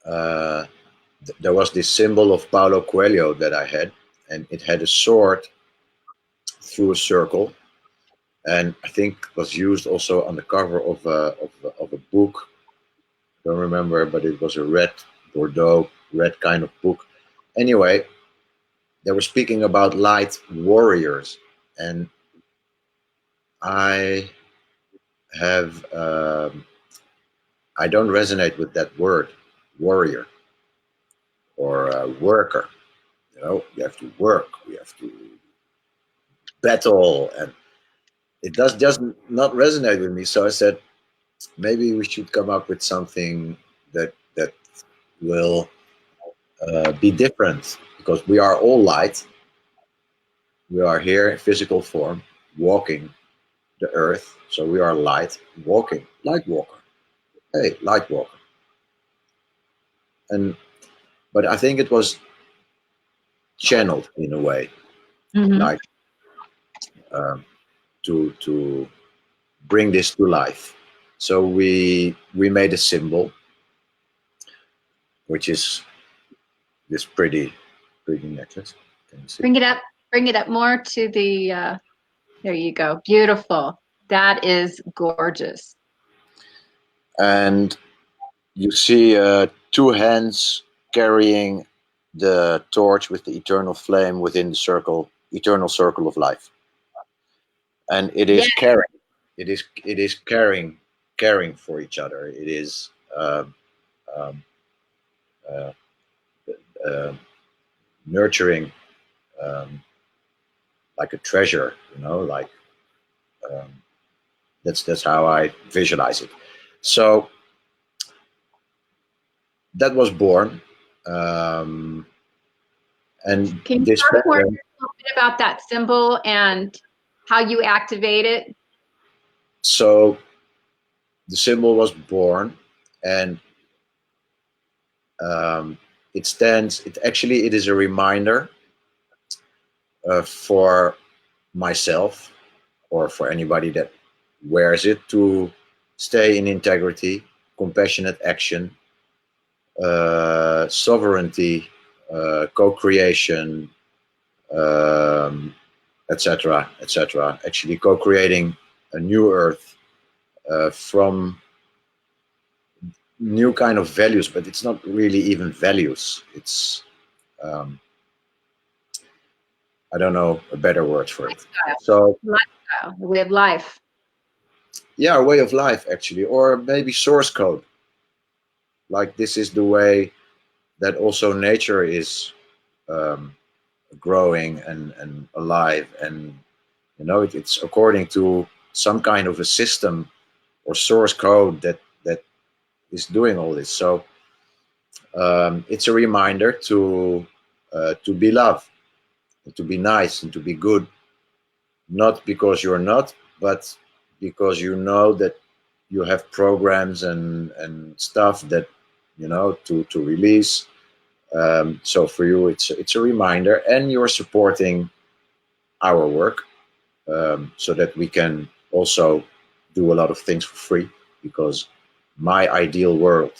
there was this symbol of Paulo Coelho that I had, and it had a sword through a circle, and I think it was used also on the cover of a book. Don't remember, but it was a red, Bordeaux red kind of book. Anyway, they were speaking about light warriors, and I have I don't resonate with that word, warrior or worker. You know, you have to work, we have to battle, and it does just not resonate with me. So I said, maybe we should come up with something that will be different, because we are all light. We are here in physical form, walking the earth. So we are light, walking, light walker. Hey, light walker. But I think it was channeled in a way, like to bring this to life. So we made a symbol, which is this pretty necklace. Can you see? Bring it up more to the. There you go. Beautiful. That is gorgeous. And you see two hands carrying the torch with the eternal flame within the circle, eternal circle of life. And it is caring. It is caring for each other. It is um, uh, nurturing, like a treasure. You know, like that's how I visualize it. So that was born. And can you talk more a little bit about that symbol and how you activate it? So the symbol was born, and it stands. It is a reminder for myself, or for anybody that wears it, to stay in integrity, compassionate action, sovereignty, co-creation, etc., etc. Actually, co-creating a new earth from new kind of values, but it's not really even values. It's I don't know a better word for it. Lifestyle. So lifestyle, a way of life. Yeah, a way of life actually, or maybe source code. Like, this is the way that also nature is growing and alive, and you know, it's according to some kind of a system or source code that is doing all this. So it's a reminder to be love, to be nice, and to be good, not because you're not, but because you know that you have programs and stuff that, you know, to release. So for you, it's a reminder, and you're supporting our work, so that we can also do a lot of things for free, because my ideal world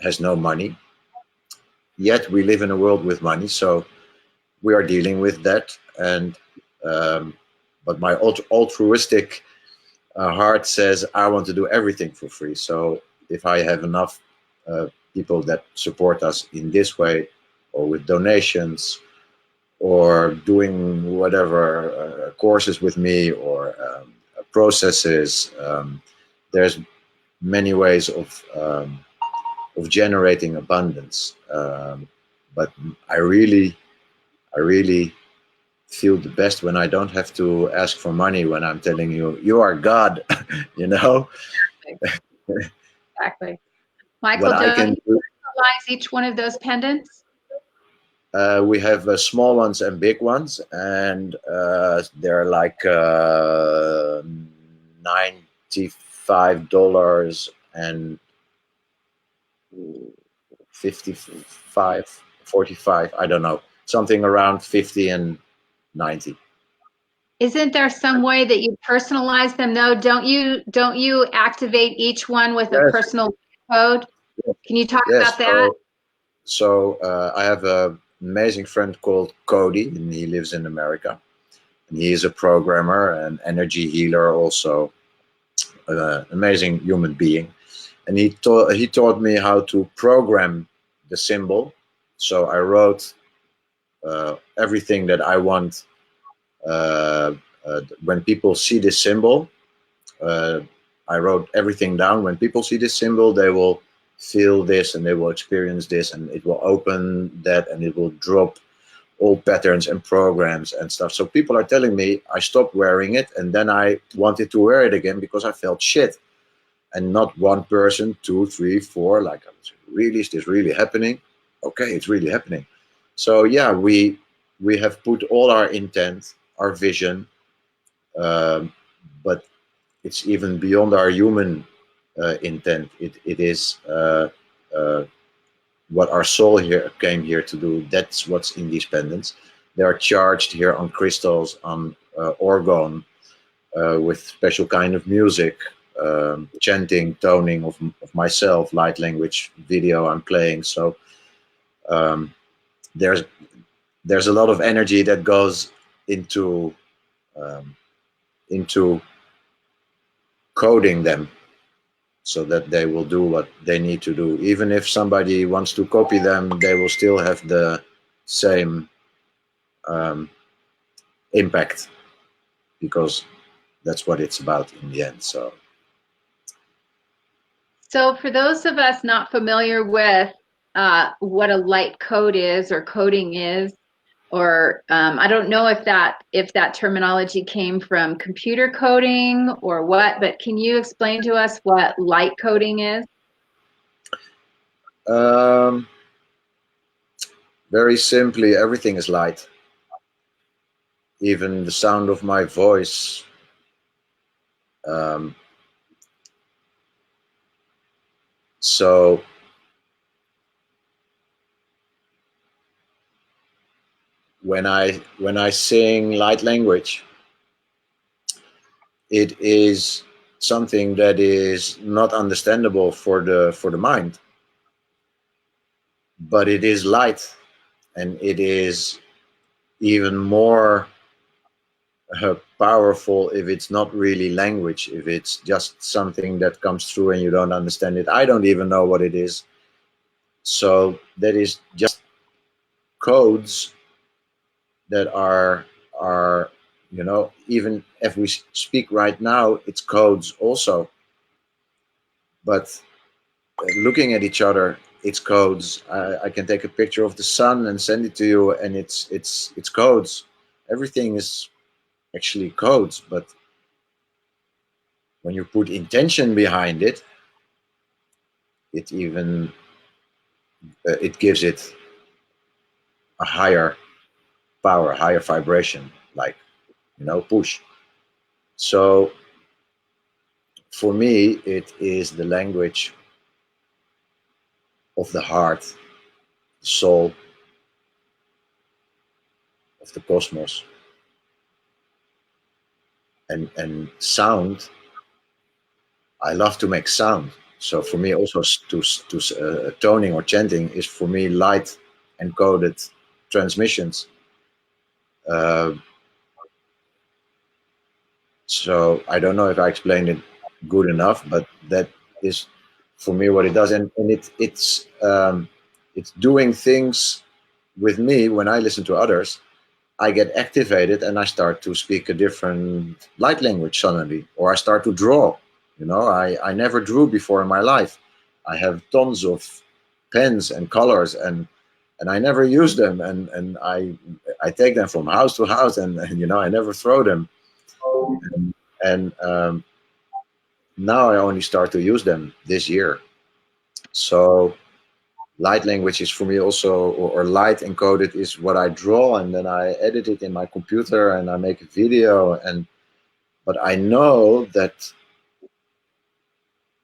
has no money. yet we live in a world with money, so we are dealing with that. And but my altruistic heart says I want to do everything for free. So if I have enough people that support us in this way, or with donations, or doing whatever courses with me, or processes, there's many ways of generating abundance. But I really feel the best when I don't have to ask for money, when I'm telling you, you are God, you know? Exactly. Michael, What I can don't you personalize each one of those pendants? we have small ones and big ones, and they're like $95 and 55, 45. I don't know, something around 50 and 90. Isn't there some way that you personalize them though? Don't you activate each one with a Yes. personal code? Can you talk Yes. about that? So I have an amazing friend called Cody, and he lives in America. And he is a programmer and energy healer, also an amazing human being. And he taught me how to program the symbol. So I wrote everything that I want. When people see this symbol, I wrote everything down. When people see this symbol, they will feel this, and they will experience this, and it will open that, and it will drop all patterns and programs and stuff. So people are telling me I stopped wearing it, and then I wanted to wear it again because I felt shit. And not one person, two, three, four, like, really, is this really happening? Okay, it's really happening. So yeah, we have put all our intent, our vision, but it's even beyond our human intent. It is what our soul here came here to do. That's what's in these pendants. They are charged here on crystals, on orgone, with special kind of music, chanting, toning of myself, light language video I'm playing. So there's a lot of energy that goes into coding them, so that they will do what they need to do. Even if somebody wants to copy them, they will still have the same impact, because that's what it's about in the end. So for those of us not familiar with what a light code is or coding is, or I don't know if that terminology came from computer coding or what, but can you explain to us what light coding is? very simply, everything is light. Even the sound of my voice, so when I sing light language, it is something that is not understandable for the mind, but it is light, and it is even more powerful if it's not really language, if it's just something that comes through and you don't understand it. I don't even know what it is. So that is just codes that are even if we speak right now, it's codes also. But looking at each other, it's codes. I can take a picture of the sun and send it to you, and it's codes. Everything is actually codes, but when you put intention behind it, it even it gives it a higher power, higher vibration, like, push. So for me, it is the language of the heart, the soul, of the cosmos, and sound. I love to make sound. So for me, also toning or chanting is for me light encoded transmissions. So I don't know if I explained it good enough, but that is for me what it does, and it's doing things with me. When I listen to others, I get activated and I start to speak a different light language suddenly, or I start to draw. You know, I never drew before in my life. I have tons of pens and colors, and I never use them, and I take them from house to house, and you know, I never throw them. And now I only start to use them this year. So light language is for me also, or light encoded is what I draw, and then I edit it in my computer and I make a video. But I know that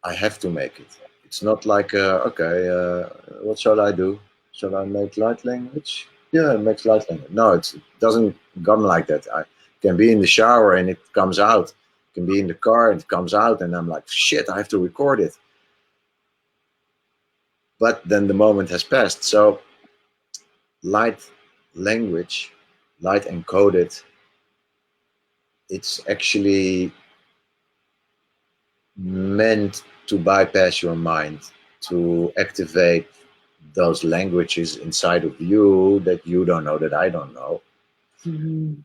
I have to make it. It's not like okay, what shall I do? Shall I make light language? Yeah, it makes light language. No, it doesn't come like that. I can be in the shower and it comes out. It can be in the car and it comes out, and I'm like, shit, I have to record it. But then the moment has passed. So light language, light encoded, it's actually meant to bypass your mind, to activate those languages inside of you that you don't know, that I don't know. Mm-hmm.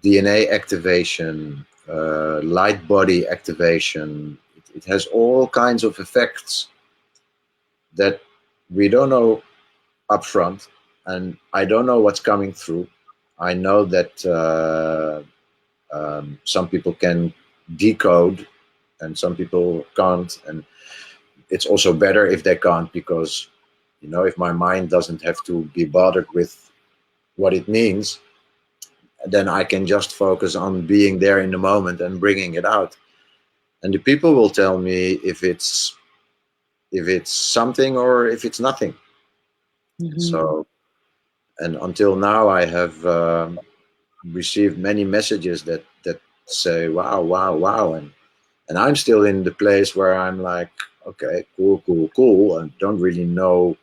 DNA activation, light body activation. It has all kinds of effects that we don't know upfront, and I don't know what's coming through. I know that some people can decode and some people can't, and it's also better if they can't, because you know, if my mind doesn't have to be bothered with what it means, then I can just focus on being there in the moment and bringing it out. And the people will tell me if it's something or if it's nothing. Mm-hmm. So, and until now I have received many messages that say wow, wow, wow, and I'm still in the place where I'm like, okay, cool, cool, cool, and don't really know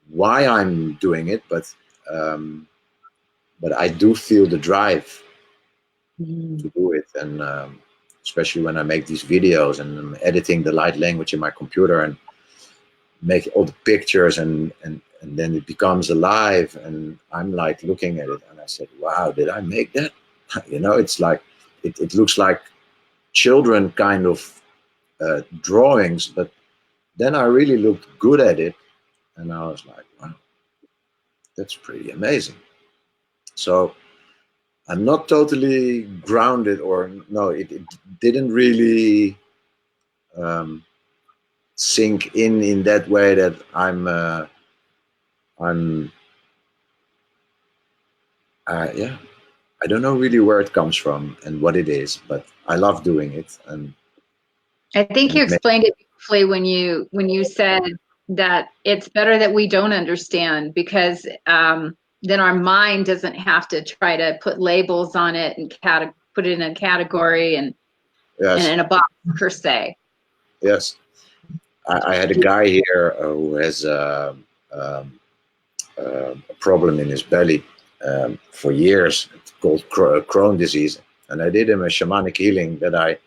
why I'm doing it, but I do feel the drive to do it, and especially when I make these videos and I'm editing the light language in my computer and make all the pictures, and then it becomes alive, and I'm like looking at it and I said, wow, did I make that? You know, it's like it looks like children kind of drawings, but then I really looked good at it and I was like, wow, that's pretty amazing. So I'm not totally grounded, or no, it didn't really sink in that way that I'm yeah, I don't know really where it comes from and what it is, but I love doing it. And I think you explained it beautifully when you said that it's better that we don't understand, because then our mind doesn't have to try to put labels on it and put it in a category and in a box per se. Yes, I had a guy here who has a problem in his belly for years. It's called Crohn's disease, and I did him a shamanic healing that I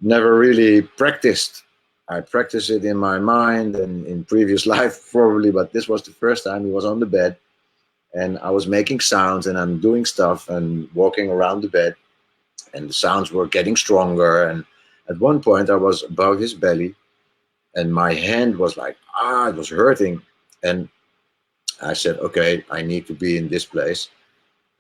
never really practiced. I practiced it in my mind and in previous life probably, but this was the first time he was on the bed and I was making sounds and I'm doing stuff and walking around the bed, and the sounds were getting stronger, and at one point I was above his belly and my hand was like, it was hurting, and I said, okay, I need to be in this place.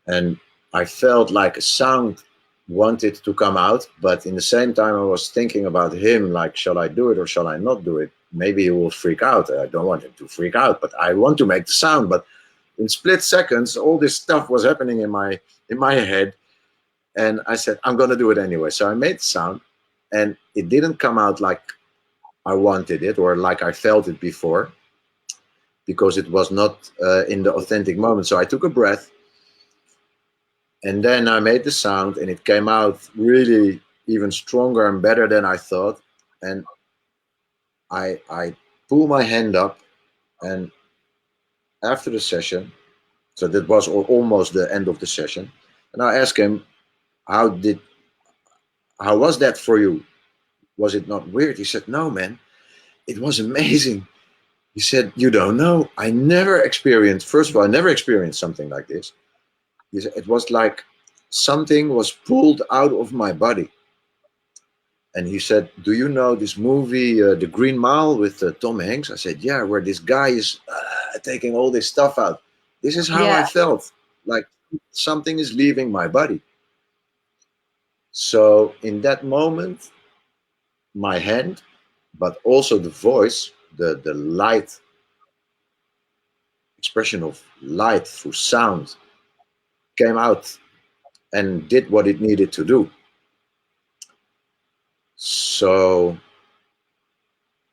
And I felt like a sound wanted to come out, but in the same time I was thinking about him, like, shall I do it or shall I not do it? Maybe he will freak out. I don't want him to freak out, but I want to make the sound. But in split seconds, all this stuff was happening in my head, and I said, I'm gonna do it anyway. So I made the sound, and it didn't come out like I wanted it or like I felt it before, because it was not in the authentic moment. So I took a breath, and then I made the sound, and it came out really even stronger and better than I thought. And I pull my hand up, and after the session, so that was almost the end of the session, and I asked him, how was that for you? Was it not weird? He said, no, man, it was amazing. He said, you don't know. First of all, I never experienced something like this. He said, it was like something was pulled out of my body. And he said, do you know this movie, The Green Mile, with Tom Hanks? I said, yeah, where this guy is taking all this stuff out. This is how I felt, like something is leaving my body. So in that moment, my hand, but also the voice, the light, expression of light through sound, came out and did what it needed to do. So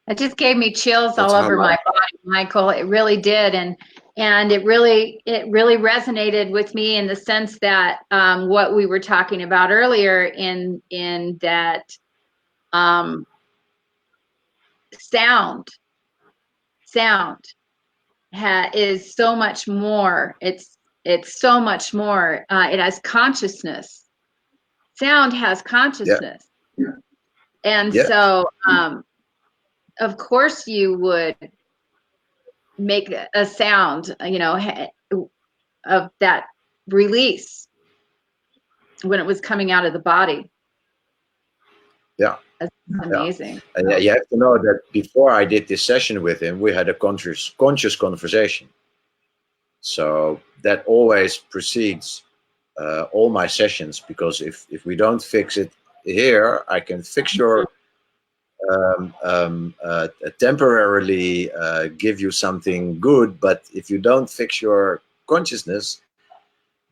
it just gave me chills all over my body, Michael. It really did, and it really resonated with me in the sense that what we were talking about earlier, in that sound is so much more. It's so much more. It has consciousness. Sound has consciousness, and so of course you would make a sound, of that release when it was coming out of the body. Yeah. That's amazing. And you have to know that before I did this session with him, we had a conscious conversation. So that always precedes all my sessions, because if we don't fix it here, I can fix your temporarily give you something good, but if you don't fix your consciousness,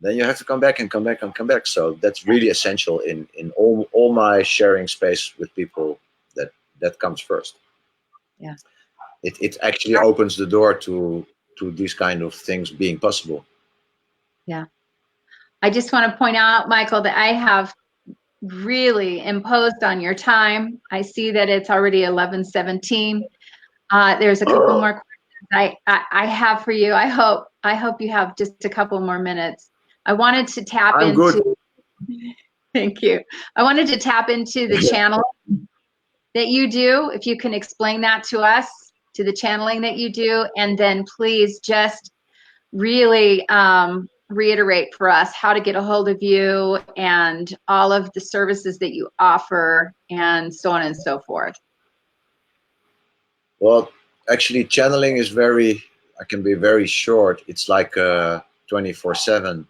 then you have to come back and come back and come back. So that's really essential in all my sharing space with people. That comes first. Yeah, it actually opens the door to these kind of things being possible. Yeah, I just want to point out, Michael, that I have really imposed on your time. I see that it's already 11:17. There's a couple more questions I have for you. I hope you have just a couple more minutes. I wanted to tap into. Good. Thank you. I wanted to tap into the channel that you do. If you can explain that to us, to the channeling that you do, and then please just really reiterate for us how to get a hold of you and all of the services that you offer, and so on and so forth. Well, actually, channeling is I can be very short. It's like 24/7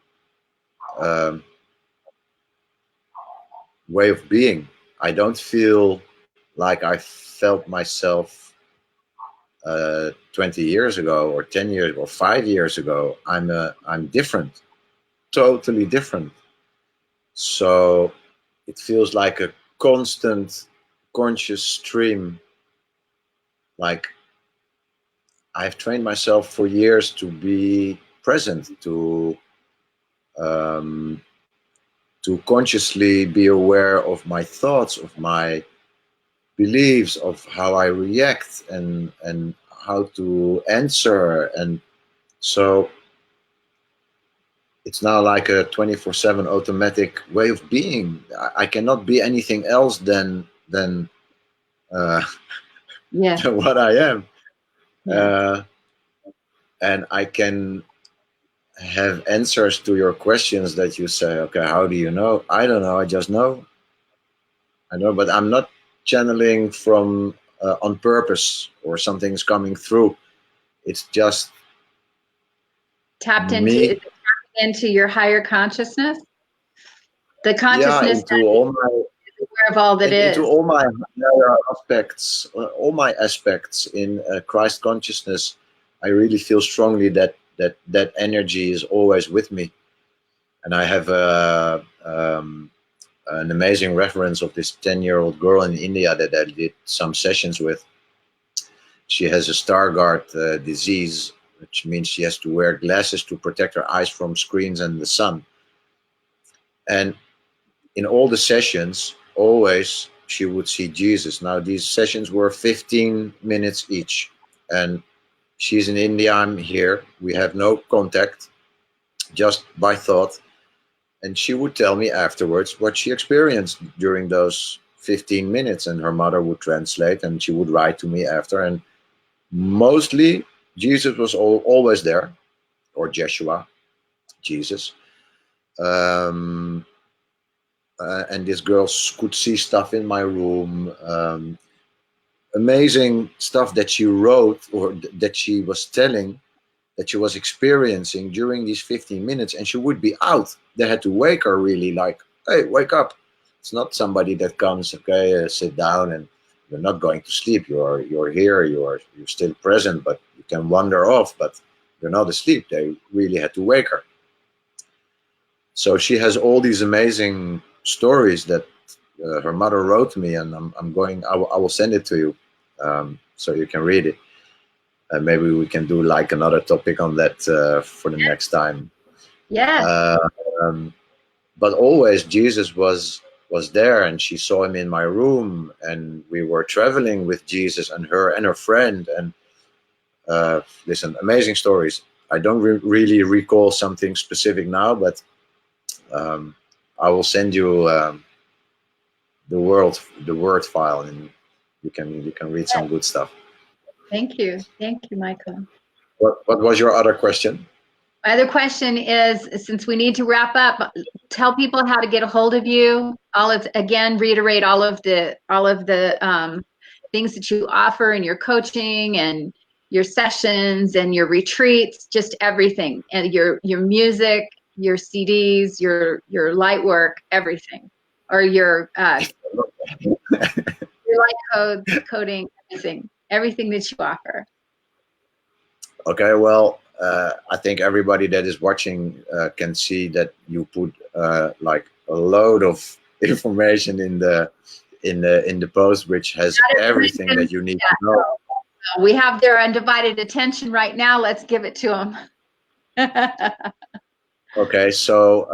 way of being. I don't feel like I felt myself 20 years ago or 10 years or 5 years ago. I'm different, totally different. So it feels like a constant conscious stream. Like I've trained myself for years to be present, to consciously be aware of my thoughts, of my beliefs, of how I react and how to answer. And so it's now like a 24/7 automatic way of being. I cannot be anything else than than what I am. Yeah. And I can have answers to your questions that you say, okay, how do you know? I don't know, I just know. I know, but I'm not channeling from on purpose or something's coming through. It's just tapped into your higher consciousness. The consciousness into all my aware of all that is. Into all my aspects, all my aspects in Christ consciousness. I really feel strongly that energy is always with me, and I have an amazing reference of this 10-year-old girl in India that I did some sessions with. She has a Stargardt disease, which means she has to wear glasses to protect her eyes from screens and the sun. And in all the sessions, always she would see Jesus. Now these sessions were 15 minutes each. and she's in India, I'm here. We have no contact, just by thought. And she would tell me afterwards what she experienced during those 15 minutes, and her mother would translate, and she would write to me after. And mostly Jesus was always there, or Jeshua, Jesus. And this girl could see stuff in my room, amazing stuff that she wrote, or that she was telling, that she was experiencing during these 15 minutes, and she would be out. They had to wake her, really, like, hey, wake up. It's not somebody that comes, okay, sit down, and you're not going to sleep. You're here, you're still present, but you can wander off, but you're not asleep. They really had to wake her. So she has all these amazing stories that her mother wrote to me, and I will send it to you, so you can read it. Maybe we can do like another topic on that for the next time. Yeah. But always Jesus was there, and she saw him in my room, and we were traveling with Jesus and her friend. And listen, amazing stories. I don't really recall something specific now, but I will send you the word file, and you can read some good stuff. Thank you, Michael. What was your other question? My other question is, since we need to wrap up, tell people how to get a hold of you. Reiterate all of the things that you offer in your coaching and your sessions and your retreats, just everything, and your music, your CDs, your light work, everything, or your light coding, everything that you offer. Okay, well, I think everybody that is watching can see that you put like a load of information in the post, which has everything that you need to know. We have their undivided attention right now. Let's give it to them. Okay, so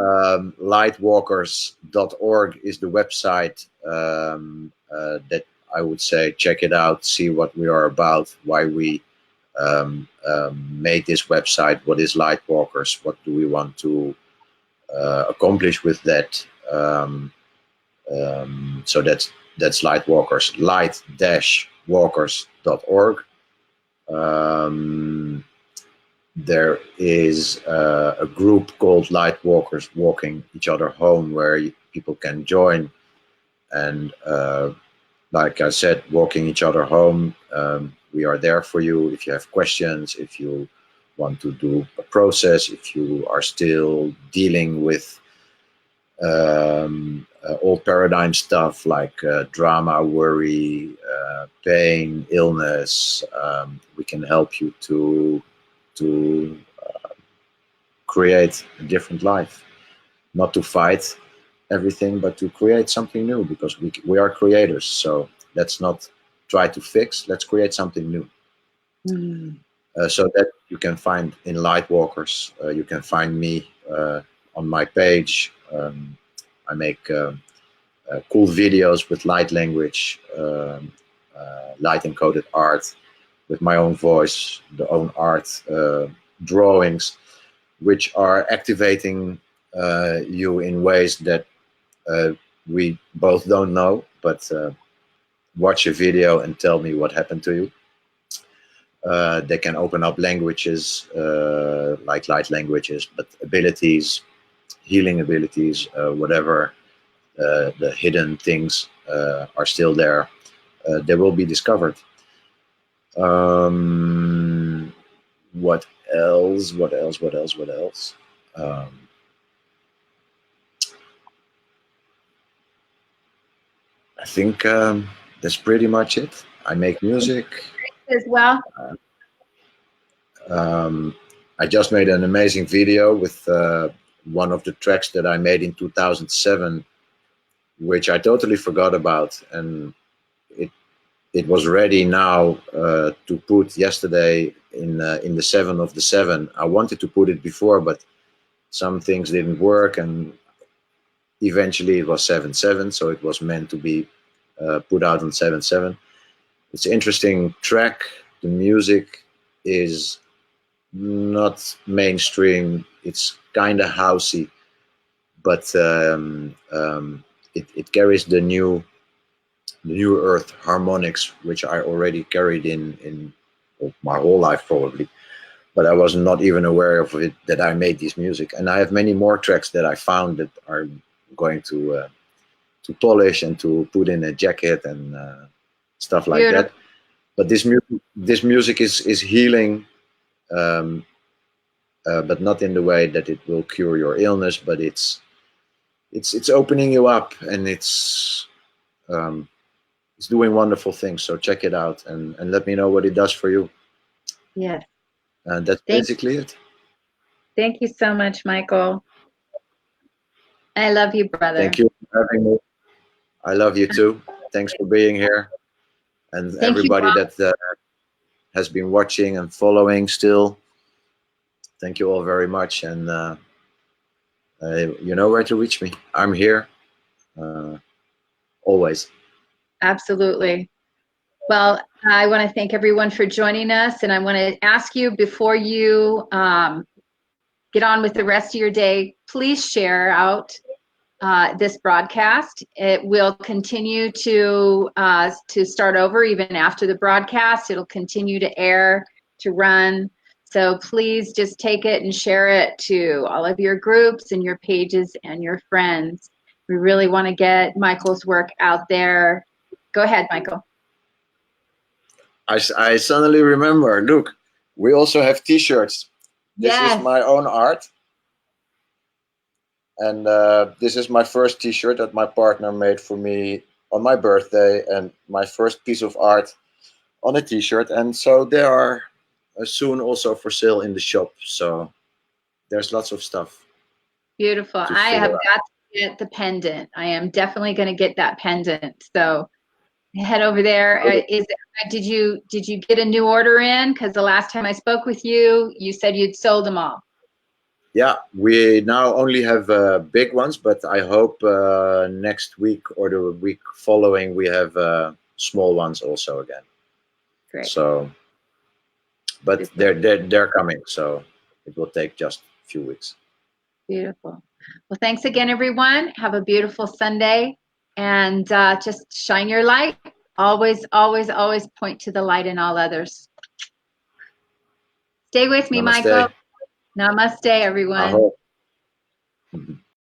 lightwalkers.org is the website that I would say check it out, see what we are about, why we made this website, what is Lightwalkers, what do we want to accomplish with that. So that's Lightwalkers, light-walkers.org. There is a group called Lightwalkers Walking Each Other Home, where people can join, and like I said, walking each other home. We are there for you if you have questions, if you want to do a process, if you are still dealing with old paradigm stuff like drama, worry, pain, illness. We can help you to create a different life, not to fight everything, but to create something new, because we are creators. So let's not try to fix, let's create something new. So that you can find in Lightwalkers. You can find me on my page. I make cool videos with light language, light encoded art with my own voice, the own art, drawings, which are activating you in ways that we both don't know, but watch a video and tell me what happened to you. They can open up languages, like light languages, but abilities, healing abilities, whatever the hidden things are still there. They will be discovered. What else? I think that's pretty much it. I make music as well. I just made an amazing video with one of the tracks that I made in 2007, which I totally forgot about, and it was ready now to put yesterday in the 7 of the 7. I wanted to put it before, but some things didn't work, and eventually it was 7/7, so it was meant to be put out on 7/7. It's an interesting track. the music is not mainstream. It's kind of housey, but it carries the new earth harmonics, which I already carried in my whole life probably, but I was not even aware of it, that I made this music. And I have many more tracks that I found that are going to polish and to put in a jacket and stuff like Beautiful. that. But this music is healing, but not in the way that it will cure your illness, but it's opening you up, and it's doing wonderful things. So check it out and let me know what it does for you. Yes. And that's basically it. Thank you so much, Michael. I love you, brother. Thank you for having me. I love you too. Thanks for being here. And Thank everybody that has been watching and following still, thank you all very much. And you know where to reach me. I'm here always. Absolutely. Well, I want to thank everyone for joining us, and I want to ask you, before you get on with the rest of your day, please share out this broadcast. It will continue to start over even after the broadcast. It'll continue to air, to run. So please just take it and share it to all of your groups and your pages and your friends. We really want to get Michael's work out there. Go ahead, Michael. I suddenly remember, look, we also have t-shirts. This is my own art. And this is my first t-shirt that my partner made for me on my birthday, and my first piece of art on a t-shirt. And so they are soon also for sale in the shop. So there's lots of stuff. Beautiful. I have got to get the pendant. I am definitely going to get that pendant. So head over there. Did you get a new order in? Because the last time I spoke with you, you said you'd sold them all. Yeah, we now only have big ones, but I hope next week or the week following we have small ones also again. Great. So, but they're coming, so it will take just a few weeks. Beautiful. Well, thanks again, everyone. Have a beautiful Sunday, and just shine your light. Always, always, always point to the light in all others. Stay with me, Namaste. Michael. Namaste, everyone.